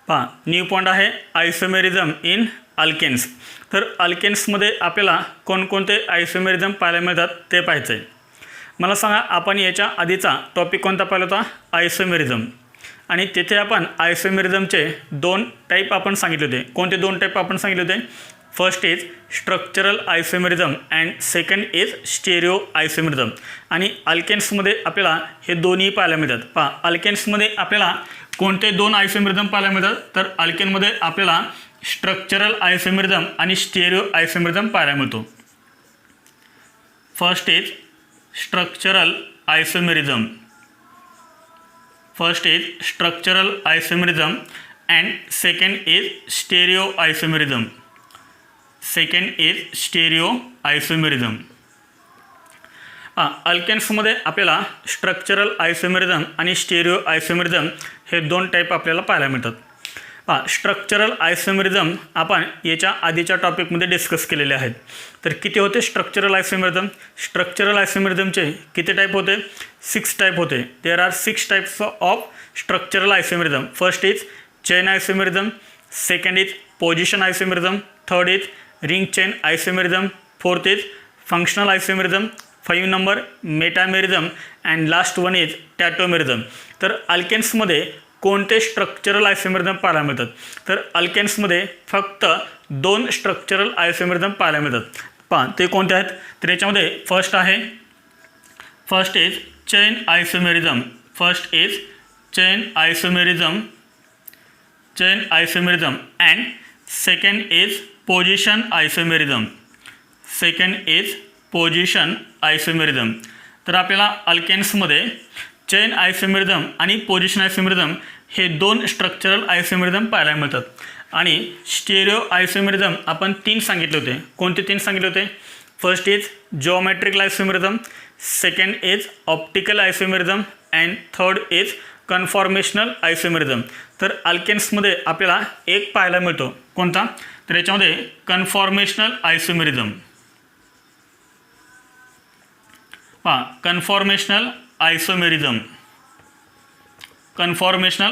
पहा न्यू पॉइंट आहे आयसोमेरिझम इन अल्केन्स. तर अल्केन्समध्ये आपल्याला कोणकोणते आयसोमेरिझम पाहायला मिळतात ते पाहायचं आहे. मला सांगा, आपण याच्या आधीचा टॉपिक कोणता पाहिला होता? आयसोमेरिझम. आणि तिथे आपण आयसोमेरिझमचे 2 टाईप आपण सांगितले होते. कोणते 2 टाईप आपण सांगितले होते? First is structural isomerism and second is stereo isomerism. आणि अल्केन्समध्ये आपल्याला हे दोन्ही पाहायला मिळतात. पहा, अल्केन्समध्ये आपल्याला कोणते 2 आयसोमेरिझम पाहायला मिळतात? तर अल्केनमध्ये आपल्याला स्ट्रक्चरल आयसोमेरिझम आणि स्टेरिओ आयसोमेरिझम पाहायला मिळतो. First is structural isomerism. First is structural isomerism and second is stereo isomerism. Second is stereo isomerism. अल्केन्समध्ये आपल्याला स्ट्रक्चरल आयसोमेरिझम आणि स्टेरिओ आयसोमेरिझम हे 2 टाईप आपल्याला पाहायला मिळतात. स्ट्रक्चरल आयसोमेरिझम आपण याच्या आधीच्या टॉपिकमध्ये डिस्कस केलेले आहेत. तर किती होते स्ट्रक्चरल आयसोमेरिझम? स्ट्रक्चरल आयसोमेरिझमचे किती टाईप होते? 6 टाईप होते. There are 6 types of structural isomerism. First is chain isomerism, second is position isomerism, third is ring chain isomerism, fourth is functional isomerism, 5 number metamerism and last one is tautomerism. तर अल्केन्समध्ये कोणते structural isomerism पाहायला मिळतात? तर अल्केन्समध्ये फक्त 2 structural isomerism पाहायला मिळतात. पहा, ते कोणते आहेत? तर याच्यामध्ये first is chain isomerism. First is chain isomerism and second is position isomerism. Second is position isomerism. तर आपल्याला अल्केन्समध्ये चेन आयसोमेरिझम आणि पोजिशन आयसोमेरिझम हे 2 स्ट्रक्चरल आयसोमेरिझम पाहायला मिळतात. आणि स्टेरिओ आयसोमेरिझम आपण 3 सांगितले होते. कोणते 3 सांगितले होते? First is geometrical isomerism, second is optical isomerism and third is conformational isomerism. तर अल्केन्समध्ये आपल्याला एक पाहायला मिळतो. कोणता? तर याच्यामध्ये कन्फॉर्मेशनल आयसोमेरिझम. पहा, कन्फॉर्मेशनल आयसोमेरिझम. कन्फॉर्मेशनल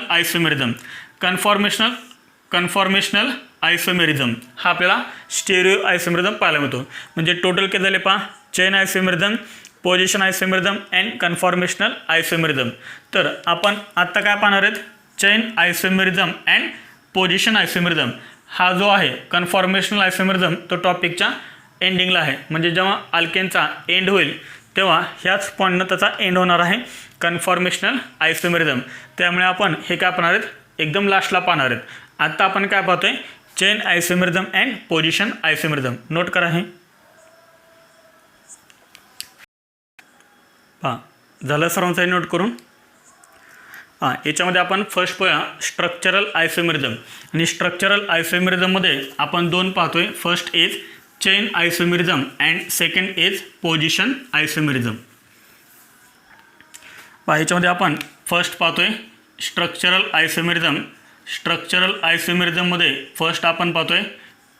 आयसोमेरिझम हा आपल्याला स्टेरिओ आयसोमेरिझम पाहायला मिळतो. म्हणजे टोटल किती झाले पहा? Chain isomerism, position isomerism and conformational isomerism. तर आपण आत्ता काय पाहणार आहेत? Chain isomerism and position isomerism. हा जो आहे कन्फॉर्मेशनल आयसोमेरिझम तो टॉपिकच्या एंडिंगला आहे. म्हणजे जेव्हा अल्केनचा एंड होईल तेव्हा ह्याच पॉईंटनं त्याचा एंड होणार आहे कन्फॉर्मेशनल आयसोमेरिझम. त्यामुळे आपण हे काय पाहणार आहेत? एकदम लास्टला पाहणार आहेत. आत्ता आपण काय पाहतोय? Chain isomerism and position isomerism. Note करा हे. पहा, झालं सर्वांचं नोट करून? याच्यामध्ये आपण फर्स्ट पाहूया स्ट्रक्चरल आयसोमेरिझम. आणि स्ट्रक्चरल आयसोमेरिझममध्ये आपण 2 पाहतोय. First is chain isomerism and second is position isomerism. पहा, याच्यामध्ये आपण फर्स्ट पाहतोय स्ट्रक्चरल आयसोमेरिझम. स्ट्रक्चरल आयसोमेरिझममध्ये फर्स्ट आपण पाहतोय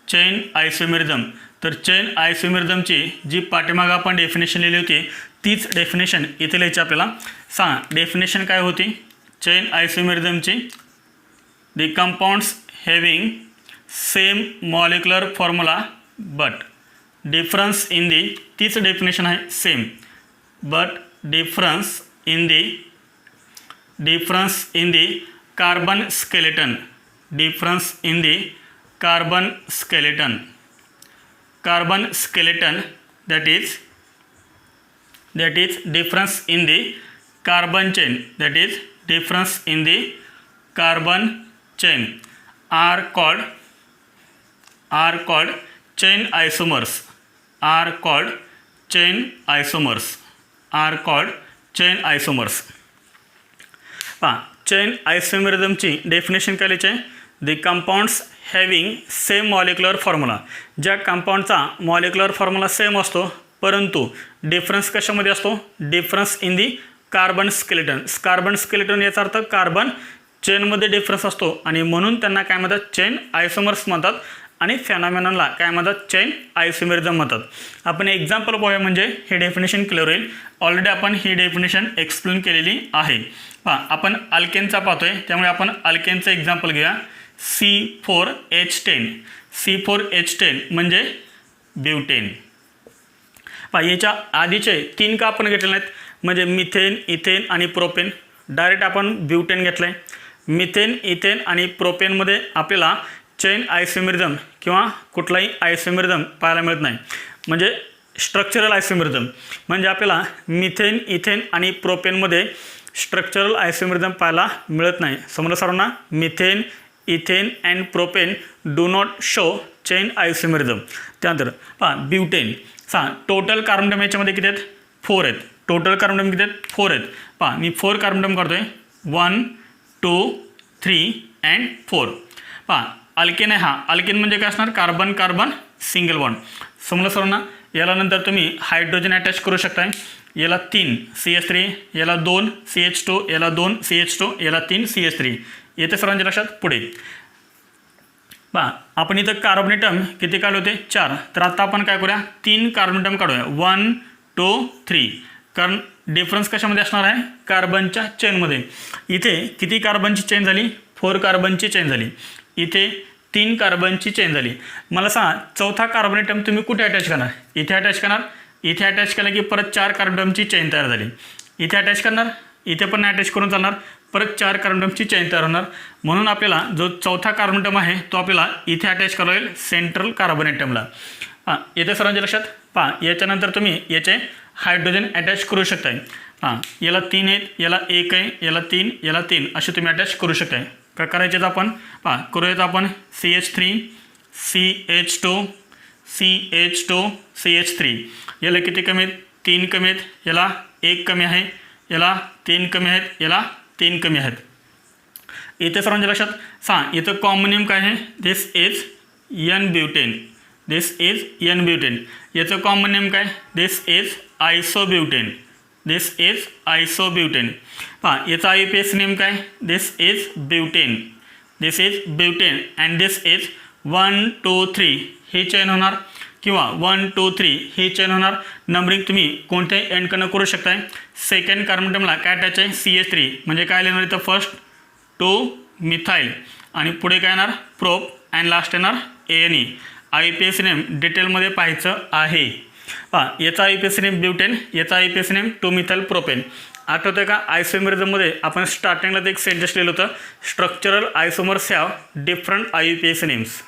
चेन आयसोमेरिझम. तर चेन आयसोमेरिझमची जी पाठीमागं आपण डेफिनेशन लिहिली होती तीच डेफिनेशन इथे लिहायची आपल्याला. सांगा डेफिनेशन काय होती चेन आयसोमेरिझमची? The compounds having same molecular formula but difference in the, तीच डेफिनेशन आहे same, but difference in the carbon skeleton. Difference in the carbon skeleton. that is difference in the carbon chain. That is difference in the carbon chain are called chain isomers. Are called chain isomers. पहा, chain आयसोमेरिझमची definition काय लिहायची आहे? The compounds having same molecular formula. ज्या कंपाऊंडचा molecular formula same असतो परंतु difference कशामध्ये असतो? Difference in the carbon skeleton. Carbon skeleton याचा अर्थ कार्बन चेनमध्ये डिफरन्स असतो आणि म्हणून त्यांना काय म्हणतात? चेन आयसोमर्स म्हणतात. आणि फेनॉमेननला काय म्हणतात? चेन आयसोमेरिझम म्हणतात. आपण एक्झाम्पल पाहूया म्हणजे हे डेफिनेशन क्लिअर होईल. ऑलरेडी आपण ही डेफिनेशन एक्सप्लेन केलेली आहे. पहा, आपण अल्केनचा पाहतोय त्यामुळे आपण अल्केनचं एक्झाम्पल घेऊया. C4H10. C4H10 म्हणजे ब्युटेन. पहा याच्या आधीचे 3 का आपण घेतले नाहीत, म्हणजे मिथेन, इथेन आणि प्रोपेन. डायरेक्ट आपण ब्युटेन घेतलं आहे. मिथेन, इथेन आणि प्रोपेनमध्ये आपल्याला चेन आयसोमेरिझम किंवा कुठलाही आयसोमेरिझम पाहायला मिळत नाही, म्हणजे स्ट्रक्चरल आयसोमेरिझम. म्हणजे आपल्याला मिथेन, इथेन आणि प्रोपेनमध्ये स्ट्रक्चरल आयसोमेरिझम पाहायला मिळत नाही. समजा सर्वांना methane, ethane and propane do not show chain isomerism. त्यानंतर पहा ब्युटेन. टोटल कार्बन अटम याच्यामध्ये किती आहेत? 4 आहेत. टोटल कार्बन अटम किती आहेत? 4 आहेत. पहा मी 4 कार्बन अटम काढतोय. 1 2 3 अँड 4. पहा अल्केन आहे. हा अल्केन म्हणजे काय असणार? Carbon carbon single bond. समजलं सर्वांना? याला नंतर तुम्ही हायड्रोजन अटॅच करू शकताय. याला 3 CH3, याला 2 CH2, याला 2 CH2, याला 3 CH3. येते सर्वांच्या लक्षात? पुढे पहा आपण इथं कार्बन अटम किती काढले होते? 4. तर आता आपण काय करूया? 3 कार्बन अटम काढूया. 1 2 3. कारण डिफरन्स कशामध्ये असणार आहे? कार्बनच्या चेनमध्ये. इथे किती कार्बनची चेन झाली? 4 कार्बनची चेन झाली. इथे 3 कार्बनची चेन झाली. मला सांगा चौथा कार्बन अटम तुम्ही कुठे अटॅच करणार? इथे अटॅच करणार. इथे अटॅच केलं की परत 4 कार्बन अटमची चेन तयार झाली. इथे अटॅच करणार. इथे पण अटॅच करून चालणार. परत 4 कार्बन अटमची चेन तयार होणार. म्हणून आपल्याला जो चौथा कार्बन अटम आहे तो आपल्याला इथे अटॅच करावा लागेल सेंट्रल कार्बन अटमला. हां येते सर्वांच्या लक्षात? पहा याच्यानंतर तुम्ही याचे हायड्रोजन अटॅच करू शकताय. हां याला 3 आहेत, याला 1 आहे, याला 3, याला 3 असे तुम्ही अटॅच करू शकताय. काय करायचे तर आपण पहा करूयात आपण CH3 CH2 CH2 CH3. याला किती कमी आहेत? 3 कमी आहेत. याला 1 कमी आहे, याला 3 कमी आहेत, याला 3 कमी आहेत. इथे सर्वांच्या लक्षात? सांग इथं कॉमन नेम काय आहे? This is N butane. This is N butane. याचं कॉमन नेम काय? This is isobutane. This is isobutane. पहा याचा IUPAC नेम काय? This is butane. This is butane and this is 1 2 3 ही चेन होणार किंवा 1 2 3 ही चेन होणार. नंबरिंग तुम्ही कोणत्याही एंडकडनं करू शकताय. सेकंड कार्बन अटमला काय अटॅच आहे? CH3 म्हणजे काय लिहिणार इथं? फर्स्ट 2 मिथाईल आणि पुढे काय येणार? प्रोप अँड लास्ट येणार ANE. IUPAC नेम डिटेलमध्ये पाहायचं आहे. पहा याचा IUPAC नेम ब्युटेन, याचा IUPAC नेम 2 मिथाईल प्रोपेन. आठवतं का आयसोमेरिझममध्ये आपण स्टार्टिंगला ते एक सेंटेन्स लिहिलं होतं, structural आयसोमर्स have different IUPAC names.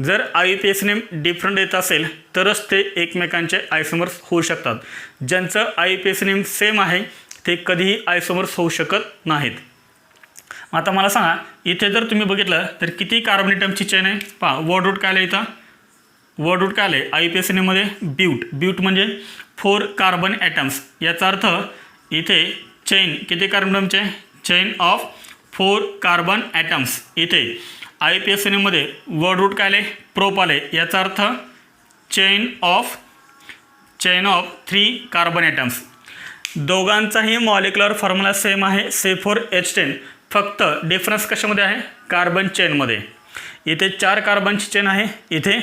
जर IUPAC नेम डिफरंट येत असेल तरच ते एकमेकांचे आयसोमर्स होऊ शकतात. ज्यांचं IUPAC नेम सेम आहे ते कधीही आयसोमर्स होऊ शकत नाहीत. आता मला सांगा इथे जर तुम्ही बघितलं तर किती कार्बन अटमची चेन आहे? पहा वर्ड रूट काय आलं इथं? वर्ड रूट काय आले IUPAC नेममध्ये? ब्यूट. ब्यूट म्हणजे 4 कार्बन ॲटम्स. याचा अर्थ इथे चेन किती कार्बन अटमचे? Chain of 4 carbon atoms. इथे IUPAC नेममध्ये वर्ड रूट काय आले? प्रोप आले. याचा अर्थ चेन ऑफ 3 कार्बन ॲटम्स. दोघांचाही मॉलिक्युलर फॉर्म्युला सेम आहे C4H10. फक्त डिफरन्स कशामध्ये आहे? कार्बन चेनमध्ये. इथे 4 कार्बनची चेन आहे, इथे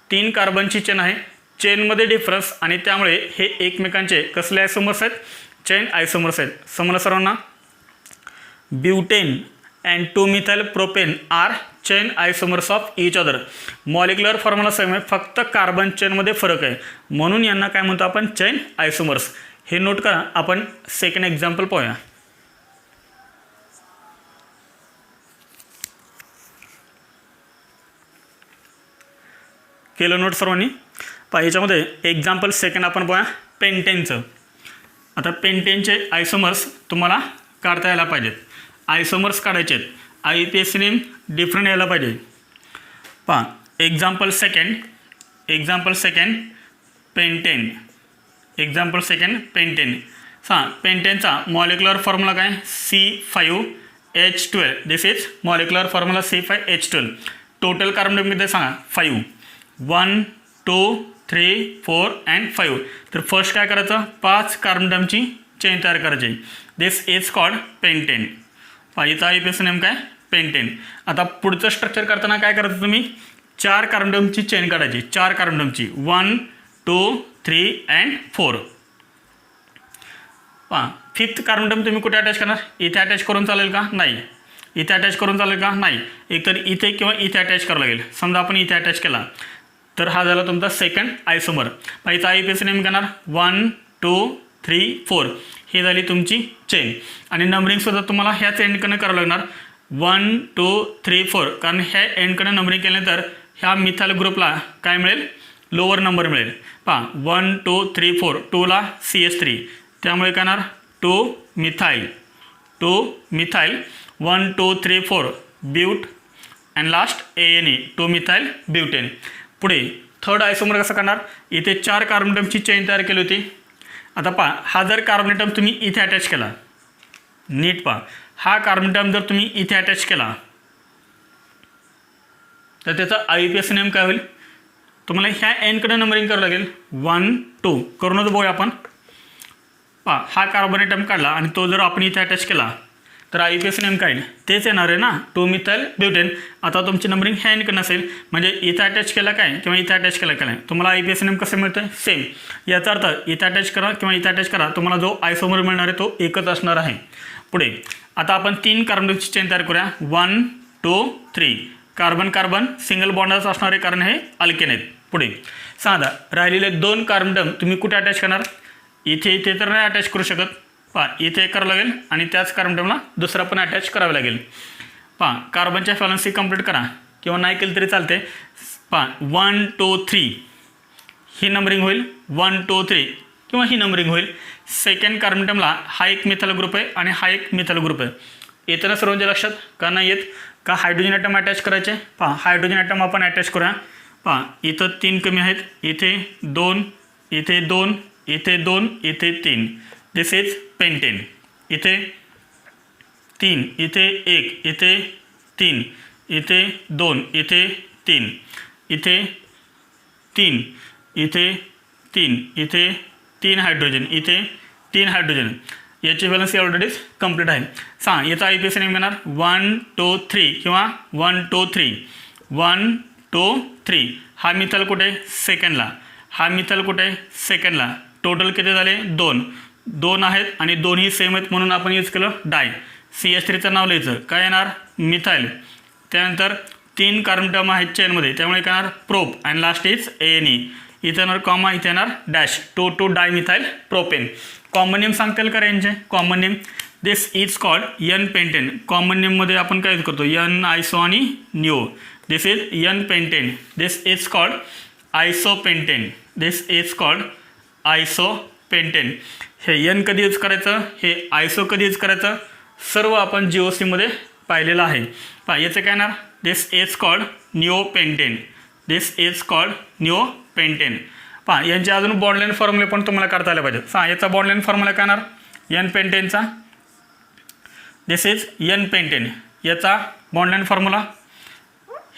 3 कार्बनची चेन आहे. चेनमध्ये डिफरन्स आणि त्यामुळे हे एकमेकांचे कसले आयसोमर्स आहेत? चेन आयसोमर्स आहेत. समजलं सर्वांना? Butane and 2 methyl propane are chain isomers of each other. Molecular formula same आहे, फक्त कार्बन चेनमध्ये फरक आहे, म्हणून यांना काय म्हणतो आपण? चेन आयसोमर्स. हे नोट करा. आपण सेकंड एक्झाम्पल पाहूया. केलं नोट सर्वांनी? पहा याच्यामध्ये एक्झाम्पल सेकंड आपण पाहूया पेंटेनचं. आता पेंटेनचे आयसोमर्स तुम्हाला काढता यायला पाहिजेत. आयसोमर्स काढायचे आहेत. IUPAC नेम डिफरंट यायला पाहिजे. पहा example second pentane. Example second pentane. पेंटेनचा मॉलिक्युलर फॉर्म्युला काय? C5H12. This is molecular formula C5H12. Total carbon किती सांगा? 5. 1 2 3 4 अँड 5. तर फर्स्ट काय करायचं? 5 कार्बन अटमची चेन तयार करायची. दिस इज कॉल्ड पेंटेन. पाहिजे IUPAC नेम काय? पेंटेन. आता पुढचं स्ट्रक्चर करताना काय करायचं तुम्ही? 4 कार्बन अटमची चेन काढायची. 4 कार्बन अटमची 1 2 3 अँड 4. पहा 5th कार्बन अटम तुम्ही कुठे अटॅच करणार? इथे अटॅच करून चालेल का? नाही. इथे अटॅच करून चालेल का? नाही, एकतर इथे किंवा इथे अटॅच करावं लागेल. समजा आपण इथे अटॅच केला तर हा झाला तुमचा सेकंड आयसोमर. इथं IUPAC नेम घेणार 1 2 3 4 ही झाली तुमची चेन. आणि नंबरिंगसुद्धा तुम्हाला ह्याच एंडकडनं करावं लागणार 1 2 3 4, कारण ह्या एंडकडनं नंबरिंग केल्यानंतर ह्या मिथाइल ग्रुपला काय मिळेल? लोअर नंबर मिळेल. 1 2 3 4, 2ला CH3, त्यामुळे काय येणार 2 methyl 1 2 3 4 but and last ANE 2 methyl butane. पुढे थर्ड आयसोमर कसं करणार? इथे 4 कार्बन ॲटमची चेन तयार केली होती. आता हा जर कार्बन ॲटम तुम्ही इथे अटॅच केला, नीट हा कार्बन ॲटम जर तुम्ही इथे अटॅच केला तर त्याचा IUPAC नेम काय होईल? तुम्हाला ह्या एंडकडे नंबरिंग करावं लागेल 1 2 करूनच बघूया आपण. हा कार्बन ॲटम काढला आणि तो जर आपण इथे अटॅच केला तर IUPAC नेम काय? तेच येणार आहे ना, 2 मिथाइल ब्युटेन. आता तुमची नंबरिंग ह्या एंडकडे नसेल, म्हणजे इथे अटॅच केला काय किंवा इथे अटॅच केला काय, तुम्हाला IUPAC नेम कसं मिळतं? सेम. याचा अर्थ इथे अटॅच करा किंवा इथे अटॅच करा, तुम्हाला जो आयसोमर मिळणार आहे तो एकच असणार आहे. पुढे आता आपण 3 कार्बनची चेन तयार करूया 1 2 3. कार्बन कार्बन सिंगल बॉन्डच असणार आहे, कारण हे अल्केन आहेत. पुढे सांगा राहिलेले 2 कार्बन तुम्ही कुठे अटॅच करणार? इथे तर नाही अटॅच करू शकत. इथे करावं लागेल आणि त्याच कार्बन ॲटमला दुसरा पण अटॅच करावं लागेल. कार्बनच्या व्हॅलन्सी कंप्लीट करा किंवा नाही केलं तरी चालते. 1 2 3 ही नंबरिंग होईल, 1 2 3 किंवा ही नंबरिंग होईल. सेकंड कार्बन ॲटमला हा एक मिथाइल ग्रुप आहे आणि हा एक मिथाइल ग्रुप आहे. येतं ना सर्वांच्या लक्षात? का नाही येत? का हायड्रोजन ॲटम अटॅच करायचे? हायड्रोजन ॲटम आपण अटॅच करूया. इथं 3 कमी आहेत, इथे 2 इथे 2 इथे 2 इथे 3. दिस इज पेंटेन. इथे 3 इथे 1 इथे 3 इथे 2 इथे 3 इथे 3 इथे 3 इथे 3 हायड्रोजन इथे 3 हायड्रोजन. याची व्हॅलन्सी ऑलरेडीच कंप्लीट आहे. याचा IUPAC नेम घेणार 1 2 3 किंवा 1 2 3 1 2 3. हा मिथाइल कुठे? सेकंडला. हा मिथाइल कुठे? सेकंडला. टोटल किती झाले? 2 आहेत आणि दोन्ही सेम आहेत म्हणून आपण यूज केलं डाय. CH3चं नाव लिहायचं, काय येणार? मिथाइल. त्यानंतर 3 कार्बन ॲटम आहेत चेनमध्ये, त्यामुळे काय येणार? Prop and last is ANE. इथे येणार कॉमा, इथे येणार dash. 2 2 dimethyl propane. Common name सांगता येईल का यांचे? Common name this is called N pentane. Common नेममध्ये आपण काय यूज करतो? N आयसो आणि neo. This is N pentane. This is called isopentane. This is called isopentane. हे N कधी यूज करायचं? हे आयसो कधी यूज करायचं? सर्व आपण GOCमध्ये पाहिलेलं आहे. याचं काय येणार? This is called neopentane. This is called neopentane. यांचे अजून बॉन्डलाईन फॉर्म्युले पण तुम्हाला करता आले पाहिजे. याचा बॉन्डलाईन फॉर्म्युला काय येणार? N पेंटेनचा. This is N pentane. याचा बॉन्डलाईन फॉर्म्युला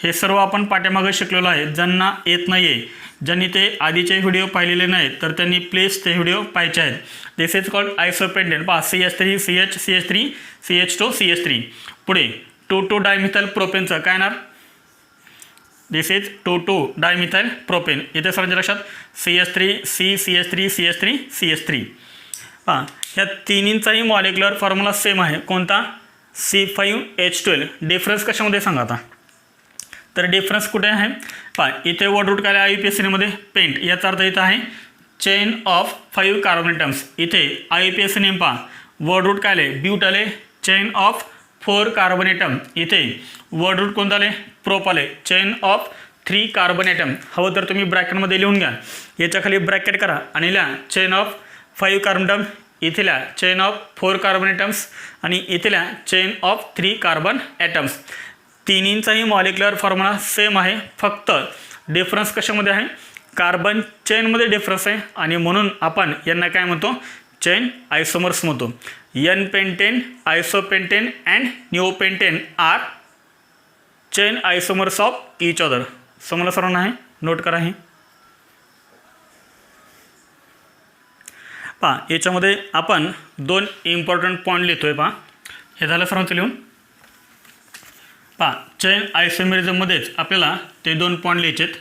हे सर्व आपण पाठीमागे शिकलेलो आहे. ज्यांना येत नाही आहे, ज्यांनी ते आधीचे व्हिडिओ पाहिलेले नाहीत तर त्यांनी प्लीज ते व्हिडिओ पाहायचे आहेत. This is called isopentane. CH3 CH CH3 CH2 CH3. पुढे 2 2 डायमिथाइल प्रोपेनचं काय येणार? This is 2 2 dimethyl propane. इथे सर्वांच्या लक्षात CH3 CH3 CH3 CH3. ह्या तिन्हींचाही मॉलिक्युलर फॉर्म्युला सेम आहे. कोणता? C5H12. डिफरन्स कशामध्ये सांगा आता? तर डिफरन्स कुठे आहे? इथे वर्ड रूट काय आहे IUPAC नेममध्ये? पेंट. याचा अर्थ इथं आहे चेन ऑफ 5 कार्बन ॲटम्स. इथे IUPAC नेम वर्ड रूट काय आले? ब्यूट आले. Chain of 4 carbon atom. इथे वर्ड रूट कोणतं आले? प्रोप आले. Chain of 3 carbon atom. हवं तर तुम्ही ब्रॅकेटमध्ये लिहून घ्या. याच्या खाली ब्रॅकेट करा आणि लिहा चेन ऑफ 5 कार्बन ॲटम. इथे लिहा चेन ऑफ 4 कार्बन ॲटम्स आणि इथे लिहा चेन ऑफ 3 कार्बन ॲटम्स. तिन्हींचाही मॉलिक्युलर फॉर्म्युला सेम आहे, फक्त डिफरन्स कशामध्ये आहे? कार्बन चेनमध्ये डिफरन्स आहे आणि म्हणून आपण यांना काय म्हणतो? चेन आयसोमर्स म्हणतो. N pentane, isopentane and neopentane are chain isomers of each other. समजलं सर्वांना? आहे नोट करा. हे याच्यामध्ये आपण 2 इम्पॉर्टंट पॉईंट लिहितोय. हे झालं सर्वांचं लिहून. चेन आयसोमेरिझममध्येच आपल्याला ते 2 पॉईंट लिहायचे आहेत.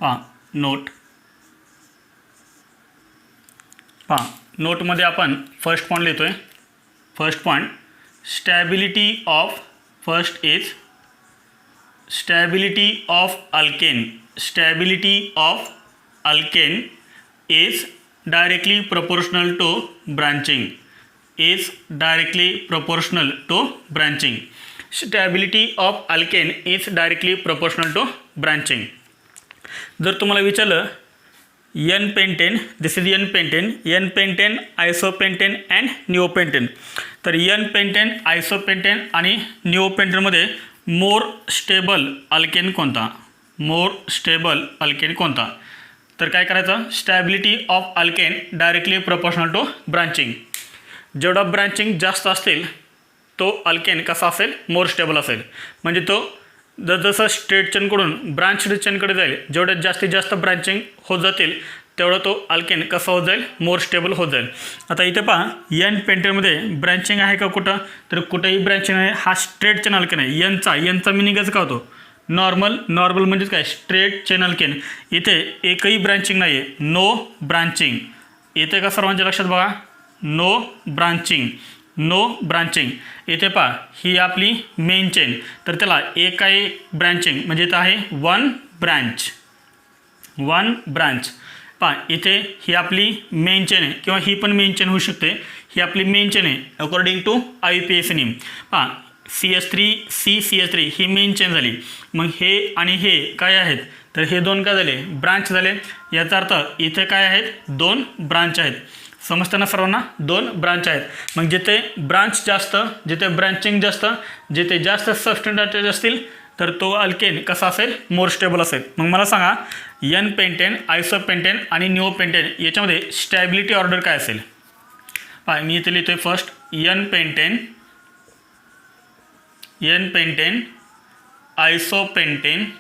पहा नोट. पहा नोटमध्ये आपण फर्स्ट पॉईंट लिहितो आहे. First point stability of first is stability of alkane. Stability of alkane is directly proportional to branching. Is directly proportional to branching. Stability of alkane is directly proportional to branching. जर तुम्हाला विचारलं N pentane, this is N pentane, N pentane, isopentane and neopentane. तर N pentane, isopentane आणि neopentane more stable alkane कोणता? More stable alkane कोणता? तर काय करायचं? Stability of alkane directly proportional to branching. जेवढा ब्रांचिंग जास्त असतील तो अल्केन कसा असेल? मोर स्टेबल असेल. म्हणजे तो जसं स्ट्रेट चेनकडून ब्रांच चेनकडे जाईल, जेवढ्यात जास्तीत जास्त ब्रांचिंग होत जातील तेवढा तो अल्केन कसा होत जाईल? मोर स्टेबल होत जाईल. आता इथे पहा N पेंटेनमध्ये ब्रांचिंग आहे का कुठं? तर कुठेही ब्रांचिंग आहे. हा स्ट्रेट चेन अल्केन आहे. Nचा मिनिंगच का होतो? नॉर्मल. नॉर्मल म्हणजेच काय? Straight chain alkane. इथे एकही ब्रांचिंग नाही आहे. No branching. इथे का सर्वांच्या लक्षात बघा, नो ब्रांचिंग. No branching. इथे पहा ही आपली मेन चेन, तर त्याला एक आहे ब्रांचिंग म्हणजे इथं आहे वन ब्रांच. One branch. पहा इथे ही आपली मेन चेन आहे किंवा ही पण मेन चेन होऊ शकते. ही आपली मेन चेन आहे अकॉर्डिंग टू IUPAC नेम. पहा CS3 CS3 ही मेन चेन झाली. मग हे आणि हे काय आहेत? तर हे दोन काय झाले? ब्रांच झाले. याचा अर्थ इथे काय आहेत? दोन ब्रांच आहेत. समजताना सर्वांना? दोन ब्रांच आहेत. मग जिथे ब्रांच जास्त, जिथे ब्रांचिंग जास्त, जिथे जास्त सबस्टँट असतील तर तो अल्केन कसा असेल? मोर स्टेबल असेल. मग मला सांगा N पेंटेन, आयसोपेंटेन आणि निओपेंटेन याच्यामध्ये स्टॅबिलिटी ऑर्डर काय असेल? पहा मी इथे लिहितोय first N pentane, N pentane, isopentane,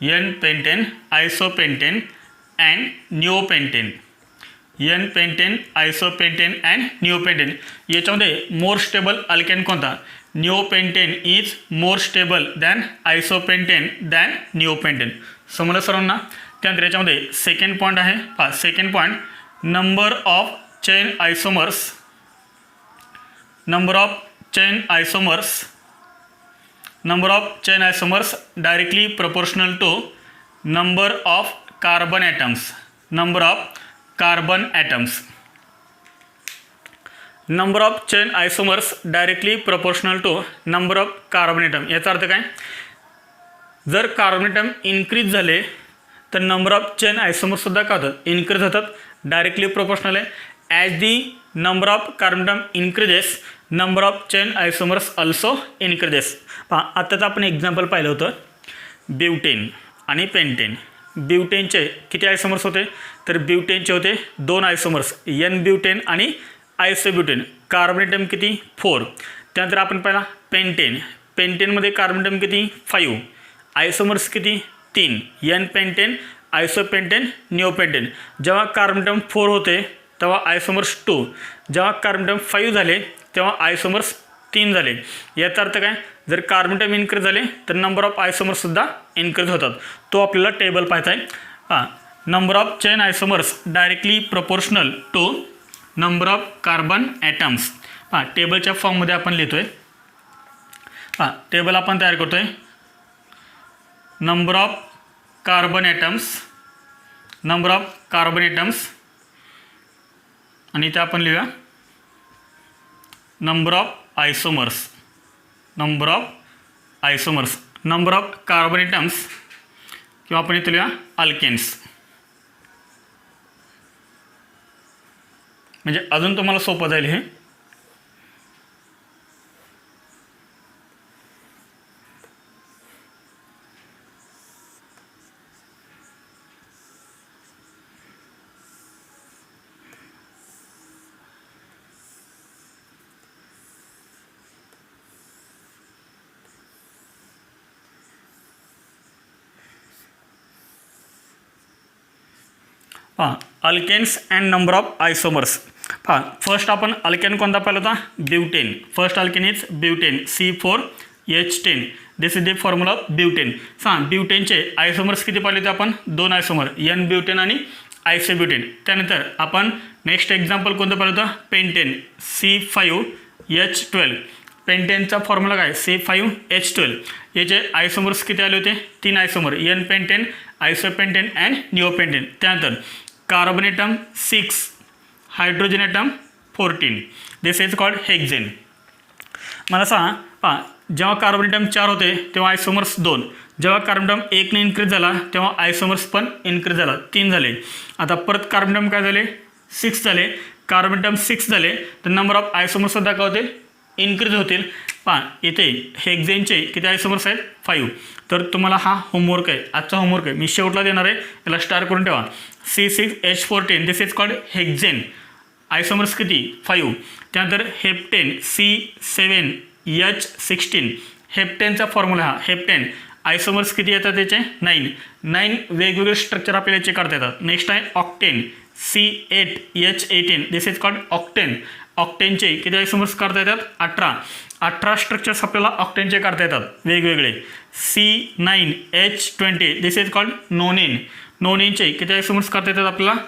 N pentane, isopentane and neopentane. N pentane, isopentane and neopentane याच्यामध्ये मोर स्टेबल अल्केन कोणता? Neopentane is more stable than isopentane than neopentane. समजलं सर्वांना? त्यानंतर याच्यामध्ये सेकंड पॉईंट आहे. पहा second point number of chain isomers. Number of chain isomers. Number of chain isomers directly proportional to number of carbon atoms. Number of carbon atoms. Number of chain isomers directly proportional to number of carbon atom. याचा अर्थ काय? जर carbon item increase झाले तर number of chain आयसोमर्स सुद्धा काय होतात? Increase होतात. डायरेक्टली प्रोपोर्शनल आहे. As the number of carbon atom increases number of chain isomers also increases. पहा आत्ताच आपण एक्झाम्पल पाहिलं होतं ब्युटेन आणि पेंटेन. ब्युटेनचे किती आयसोमर्स होते? तर ब्युटेनचे होते दोन आयसोमर्स N ब्युटेन आणि आयसोब्युटेन. कार्बन ॲटम किती? 4. त्यानंतर आपण पाहिला पेंटेन. पेंटेनमध्ये कार्बन ॲटम किती? 5. आयसोमर्स किती? 3. N pentane, isopentane, neopentane. जेव्हा कार्बन ॲटम 4 होते तेव्हा आयसोमर्स 2. जेव्हा कार्बन ॲटम 5 झाले तेव्हा आयसोमर्स 3 झाले. याचा अर्थ काय? जर कार्बन ॲटम इन्क्रीज झाले तर नंबर ऑफ आयसोमर्ससुद्धा इन्क्रीज होतात. तो आपल्याला टेबल पाहता आहे. हां number of chain isomers directly proportional to number of carbon atoms. हां टेबलच्या फॉर्ममध्ये आपण लिहितो आहे. हां टेबल आपण तयार करतो आहे. Number of carbon atoms, number of carbon atoms आणि इथे आपण लिहूया number of isomers. Number of isomers, number of carbon atoms किंवा आपण इथे लिहूया अल्केन्स. म्हणजे अजून तुम्हाला सोपं जाईल हे. पहा alkanes and number of isomers. पहा फर्स्ट आपण अल्केन कोणता पाहिला होता? Butane. First alkane is butane C4H10. This is the formula of butane. ब्युटेनचे आयसोमर्स किती पाहिले होते आपण? 2 आयसोमर, एन ब्युटेन आणि आयसोब्युटेन. त्यानंतर आपण नेक्स्ट एक्झाम्पल कोणतं पाहिलं होतं? Pentane, C5H12. पेंटेनचा फॉर्म्युला काय? C5H12. याचे आयसोमर्स किती आले होते? 3 isomer, N pentane, isopentane and neopentane. त्यानंतर carbon atom 6, hydrogen atom 14. This is called hexane. मला सांगा, जेव्हा कार्बन ॲटम 4 होते तेव्हा आयसोमर्स 2. जेव्हा कार्बन ॲटम 1 ने इन्क्रीज झाला तेव्हा आयसोमर्स पण इन्क्रीज झाला, 3 झाले. आता परत कार्बन ॲटम काय झाले? 6 झाले. कार्बन ॲटम 6 झाले तर नंबर ऑफ आयसोमर्स सुद्धा काय होतील? इन्क्रीज होतील. इथे हेक्झेनचे किती आयसोमर्स आहेत? 5. तर तुम्हाला हा होमवर्क आहे, आजचा होमवर्क आहे, मी शेवटला देणार आहे, याला स्टार करून ठेवा. C6H14. This is called हेक्झेन. आयसोमर्स किती? 5. त्यानंतर हेप्टेन, C7H16. हेप्टेनचा फॉर्म्युला हा. हेप्टेन आयसोमर्स किती येतात त्याचे? 9 वेगवेगळे स्ट्रक्चर आपल्याला याचे काढता येतात. नेक्स्ट आहे octane, C8H18. This is called octane. ऑक्टेनचे किती आयसोमर्स काढता येतात? 18 स्ट्रक्चर्स आपल्याला ऑक्टेनचे काढता येतात वेगवेगळे. C9H20. This is called नोनिन. नोनिनचे किती आयसोमर्स काढता येतात आपल्याला?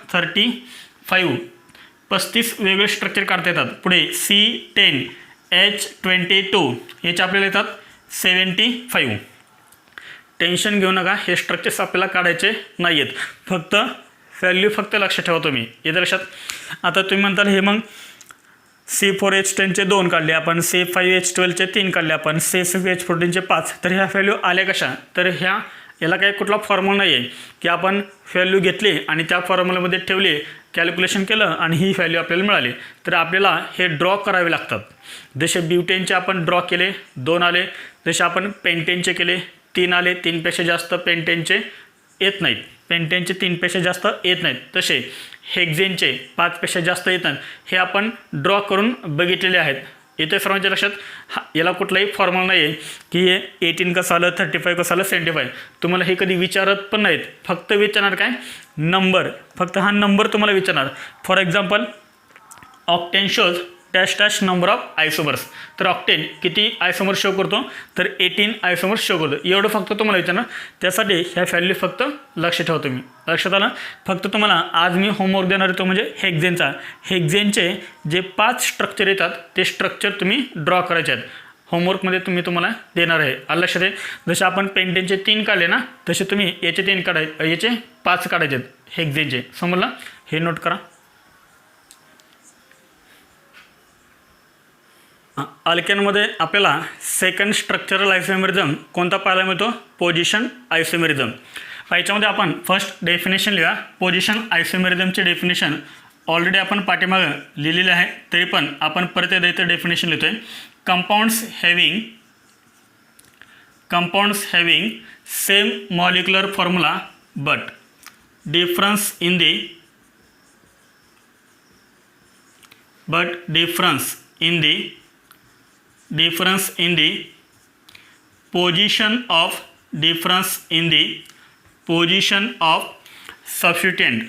35 वेगवेगळे स्ट्रक्चर काढता येतात. पुढे C10H22. याचे आपल्याला येतात 75. टेन्शन घेऊ नका, हे स्ट्रक्चर्स आपल्याला काढायचे नाही आहेत, फक्त व्हॅल्यू फक्त लक्षात ठेवा तुम्ही. येतं लक्षात? आता तुम्ही म्हणताल हे मग C4H10चे 2 काढले आपण, C5H12चे 3 काढले आपण, C6H14चे 5. तर ह्या व्हॅल्यू आल्या कशा? तर याला काही कुठला फॉर्म्युला नाही आहे की आपण व्हॅल्यू घेतली आणि त्या फॉर्म्युल्यामध्ये ठेवली, कॅल्क्युलेशन केलं आणि ही व्हॅल्यू आपल्याला मिळाली. तर आपल्याला हे ड्रॉ करावे लागतात. जसे ब्युटेनचे आपण ड्रॉ केले 2 आले, जसे आपण पेंटेनचे केले 3 आले, 3पेक्षा जास्त पेंटेनचे येत नाहीत, पेंटेनचे 3पेक्षा जास्त येत नाहीत. तसे हेक्झेनचे 5पेक्षा जास्त येत नाहीत. हे आपण ड्रॉ करून बघितलेले आहेत. येते सर्वांच्या लक्षात? याला कुठलाही फॉर्म्युला नाही आहे की हे 18 कसं आलं, 35 कसं आलं, 75. तुम्हाला हे कधी विचारत पण नाहीत, फक्त विचारणार काय? नंबर. फक्त हा नंबर तुम्हाला विचारणार. For example octane shows dash dash number of आयसोमर्स. तर ऑक्टेन किती आयसोमर्स शो करतो? तर 18 आयसोमर्स शो करतो. एवढं फक्त तुम्हाला विचारणार. त्यासाठी ह्या व्हॅल्यू फक्त लक्ष ठेवा तुम्ही. लक्षात आलं? फक्त तुम्हाला आज मी होमवर्क देणार आहे तो म्हणजे हेक्झेनचा. हेक्झेनचे जे 5 स्ट्रक्चर येतात ते स्ट्रक्चर तुम्ही ड्रॉ करायचे आहेत. होमवर्कमध्ये तुम्हाला देणार आहे. आलं लक्षात आहे? जसे आपण पेंटेनचे 3 काढले ना, तसे तुम्ही याचे 3 काढायचे, याचे 5 काढायचे आहेत हेक्झेनचे. समजलं? हे नोट करा. अल्केनमध्ये आपल्याला सेकंड स्ट्रक्चरल आयसोमेरिझम कोणता पाहायला मिळतो? Position isomerism. याच्यामध्ये आपण फर्स्ट डेफिनेशन लिहा. पोझिशन आयसोमेरिझमचे डेफिनेशन ऑलरेडी आपण पाठीमागं लिहिलेले आहे, तरी पण आपण परत एकदा इथे डेफिनेशन लिहितो आहे. Compounds having same molecular formula but difference in the position of substituent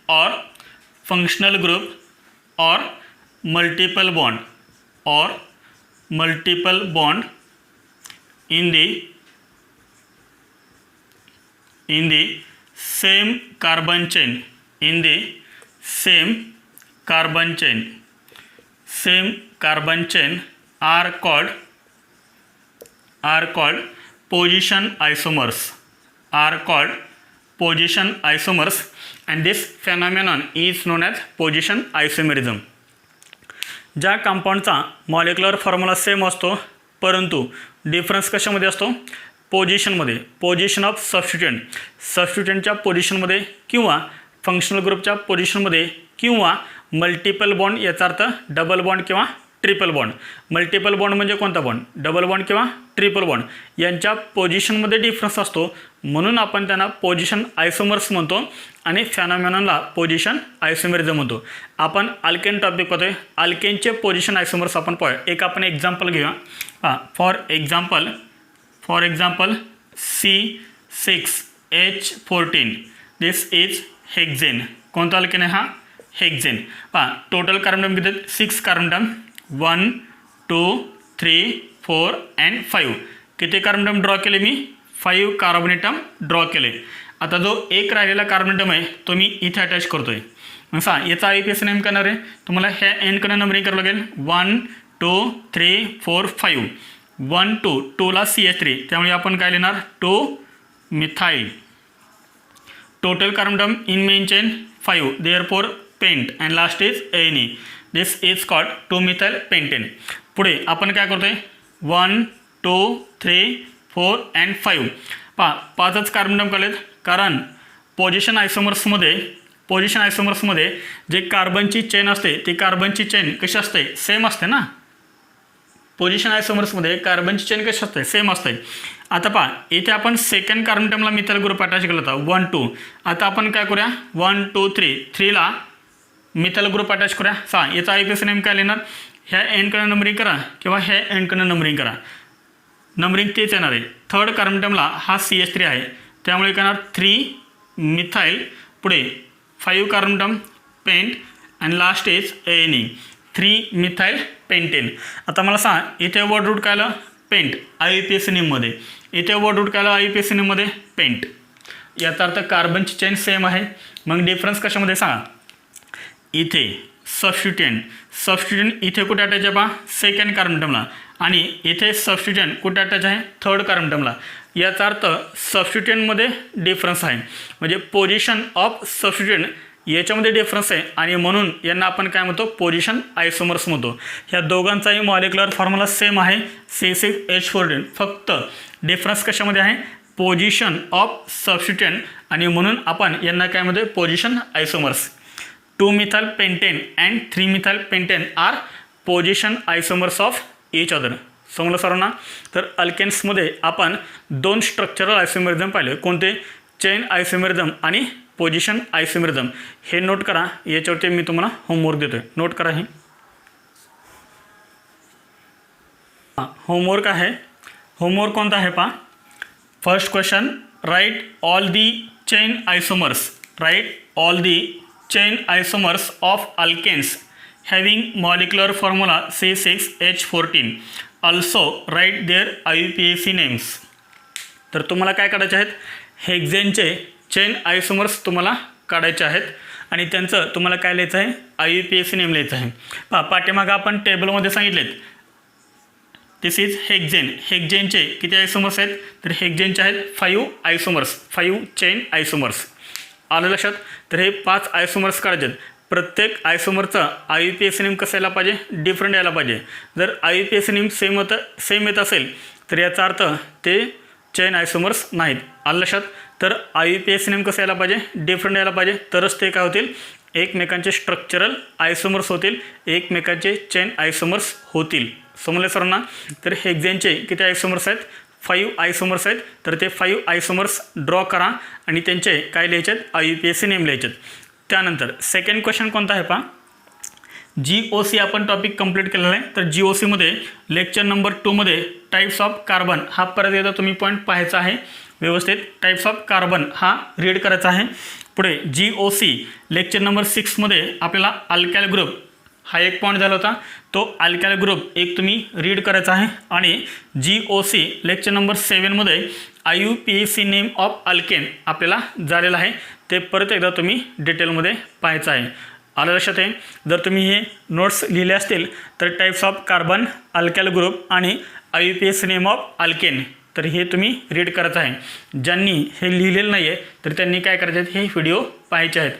or functional group or multiple bond in the same carbon chain are called position isomers. And this phenomenon is known as position isomerism. ज्या कंपाऊंडचा molecular formula same असतो परंतु difference कशामध्ये असतो? पोझिशनमध्ये. Position of सबस्टिट्यूएंटच्या पोझिशनमध्ये किंवा functional ग्रुपच्या पोझिशनमध्ये किंवा multiple bond, याचा अर्थ डबल बॉन्ड किंवा ट्रिपल बॉन्ड. मल्टिपल बॉन्ड म्हणजे कोणता बॉन्ड? डबल बॉन्ड किंवा ट्रिपल बॉन्ड. यांच्या पोझिशनमध्ये डिफरन्स असतो म्हणून आपण त्यांना पोझिशन आयसोमर्स म्हणतो आणि फेनॉमेनॉनला पोझिशन आयसोमेरिझम म्हणतो. आपण अल्केन टॉपिक पाहतोय. अल्केनचे पोझिशन आयसोमर्स आपण पाहूया. एक आपण एक्झाम्पल घेऊया. For example C6H14. This is hexane. कोणता अल्केन आहे हा? हेक्झेन. पहा टोटल कार्बन अटॉम किती आहेत 6 कार्बन अटॉम 1 2 3 4 अँड 5. किती कार्बन अटॉम ड्रॉ केले मी 5 कार्बन अटॉम ड्रॉ केले. आता जो एक राहिलेला कार्बन अटॉम आहे तो मी इथे अटॅच करतोय. मग सा याचा IUPAC नेम करणार आहे तुम्हाला ह्या एंडकडे नंबरिंग करावं लागेल 1 2 3 4 5 1 2 2ला CH3 त्यामुळे आपण काय लिहिणार 2 methyl. Total carbon atom in main chain 5 therefore pent and last is ANE. This is called 2 methyl pentane. पुढे आपण काय करतोय 1 2 3 4 अँड 5. पहा 5च कार्बन अटॉम काढलेत कारण पोझिशन आयसोमर्समध्ये जे कार्बनची चेन असते ती कार्बनची चेन कशी असते सेम असते ना. पोझिशन आयसोमर्समध्ये कार्बनची चेन कशी असते सेम असते. आता पहा इथे आपण सेकंड कार्बन अटॉमला मिथाइल ग्रुप अटॅच केला होता 1 2. आता आपण काय करूया 1 2 3 3ला मिथाइल ग्रुप अटॅच करूया. सा याचा IUPAC नेम काय लिहिणार ह्या एंडकडे नंबरिंग करा किंवा ह्या एंडकडे नंबरिंग करा. नंबरिंग तेच येणार आहे. थर्ड कार्बन अटॉमला हा CH3 आहे त्यामुळे काय येणार 3 मिथाइल. पुढे 5 carbon atom pent and last is ANE 3 methyl pentane. आता मला सांग इथे वर्ड रूट काय आलं पेंट IUPAC नेममध्ये. इथे वर्ड रूट काय आलं IUPAC नेममध्ये पेंट. याचा अर्थ कार्बनची चेन सेम आहे. मग डिफरन्स कशामध्ये सांगा इथे सबस्टिट्यूएंट इथे कुठे अटॅच आहे पहा सेकंड कार्बन अटॉमला आणि इथे सबस्टिट्यूएंट कुठे अटॅच आहे थर्ड कार्बन अटॉमला. याचा अर्थ सबस्टिट्यूएंटमध्ये डिफरन्स आहे म्हणजे पोझिशन ऑफ सबस्टिट्यूएंट याच्यामध्ये डिफरन्स आहे आणि म्हणून यांना आपण काय म्हणतो पोझिशन आयसोमर्स म्हणतो. ह्या दोघांचाही मॉलिक्युलर फॉर्म्युला सेम आहे C6H14. फक्त डिफरन्स कशामध्ये आहे पोझिशन ऑफ सबस्टिट्यूएंट आणि म्हणून आपण यांना काय म्हणतो position isomers. 2 methyl pentane and 3 methyl pentane are position isomers of each other. समजलं सर्वांना. तर अल्केन्समध्ये आपण 2 स्ट्रक्चरल आयसोमेरिझम पाहिले कोणते चेन आयसोमेरिझम आणि पोझिशन आयसोमेरिझम. हे नोट करा याच्यावरती मी तुम्हाला होमवर्क देतोय नोट करा. हे होमवर्क आहे. होमवर्क कोणता आहे पहा first question write all the chain isomers. Write all the chain isomers of alkanes having molecular formula C6H14. Also write their IUPAC names. तर तुम्हाला काय काढायचे आहेत हेक्झेनचे चेन आयसोमर्स तुम्हाला काढायचे आहेत आणि त्यांचं तुम्हाला काय लिहायचं आहे IUPAC नेम लिहायचं आहे. पहा पाठीमागं आपण टेबलमध्ये सांगितलेत दिस इज हेक्झेनचे किती आयसोमर्स आहेत तर हेक्झेनचे आहेत 5 आयसोमर्स 5 चेन आयसोमर्स. आलं लक्षात. तर हे 5 आयसोमर्स काढायचे आहेत. प्रत्येक आयसोमरचा IUPAC नेम कसं यायला पाहिजे डिफरंट यायला पाहिजे. जर IUPAC नेम सेम येत असेल तर याचा अर्थ ते चेन आयसोमर्स नाहीत. आलं लक्षात. तर IUPAC नेम कसं यायला पाहिजे डिफरंट यायला पाहिजे तरच ते काय होतील एकमेकांचे स्ट्रक्चरल आयसोमर्स होतील एकमेकांचे चेन आयसोमर्स होतील. समजले सर्वांना. तर हेक्झेनचे किती आयसोमर्स आहेत 5 आयसोमर्स आहेत. तर ते 5 आयसोमर्स ड्रॉ करा आणि त्यांचे काय लिहायचे आहेत IUPAC नेम लिहायचे आहेत. त्यानंतर सेकंड क्वेश्चन कोणता आहे पहा GOC आपण टॉपिक कंप्लीट केलेला आहे. तर GOCमध्ये लेक्चर नंबर 2मध्ये टाईप्स ऑफ कार्बन हा परत एकदा तुम्ही पॉईंट पाहायचा आहे व्यवस्थित. टाईप्स ऑफ कार्बन हा रीड करायचा आहे. पुढे GOC लेक्चर नंबर 6मध्ये आपल्याला अल्काइल ग्रुप हा एक पॉईंट झाला होता तो अल्काइल ग्रुप एक तुम्ही रीड करायचा आहे. आणि GOC लेक्चर नंबर 7मध्ये IUPAC नेम ऑफ अल्केन आपल्याला झालेला आहे ते परत एकदा तुम्ही डिटेलमध्ये पाहायचं आहे. आलं लक्षात आहे. जर तुम्ही हे नोट्स लिहिले असतील तर types of carbon alkyl group आणि IUPAC नेम ऑफ अल्केन तर हे तुम्ही रीड करायचं आहे. ज्यांनी हे लिहिलेलं नाही आहे तर त्यांनी काय करायचे आहेत हे व्हिडिओ पाहायचे आहेत.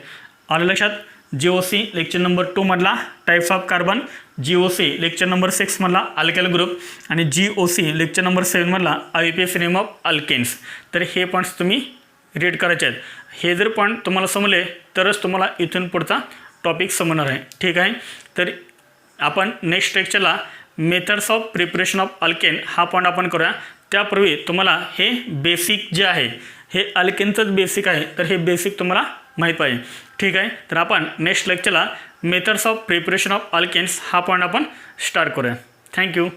आलं लक्षात. GOC लेक्चर नंबर 2मधला types of carbon GOC lecture number 6मधला अल्काइल ग्रुप आणि GOC लेक्चर नंबर 7मधला IUPAC नेम ऑफ अल्केन्स. तर हे पॉईंट्स तुम्ही रीड करायचे आहेत. हे जर पॉईंट तुम्हाला समजले तरच तुम्हाला इथून पुढचा टॉपिक समजणार आहे. ठीक आहे. तर आपण नेक्स्ट लेक्चरला methods of preparation of alkane हा पॉईंट आपण करूया. त्यापूर्वी तुम्हाला हे बेसिक जे आहे हे अल्केनचंच बेसिक आहे तर हे बेसिक तुम्हाला माहीत पाहिजे. ठीक आहे. तर आपण नेक्स्ट लेक्चरला methods of preparation of alkanes हा पॉईंट आपण स्टार्ट करूया. थँक्यू.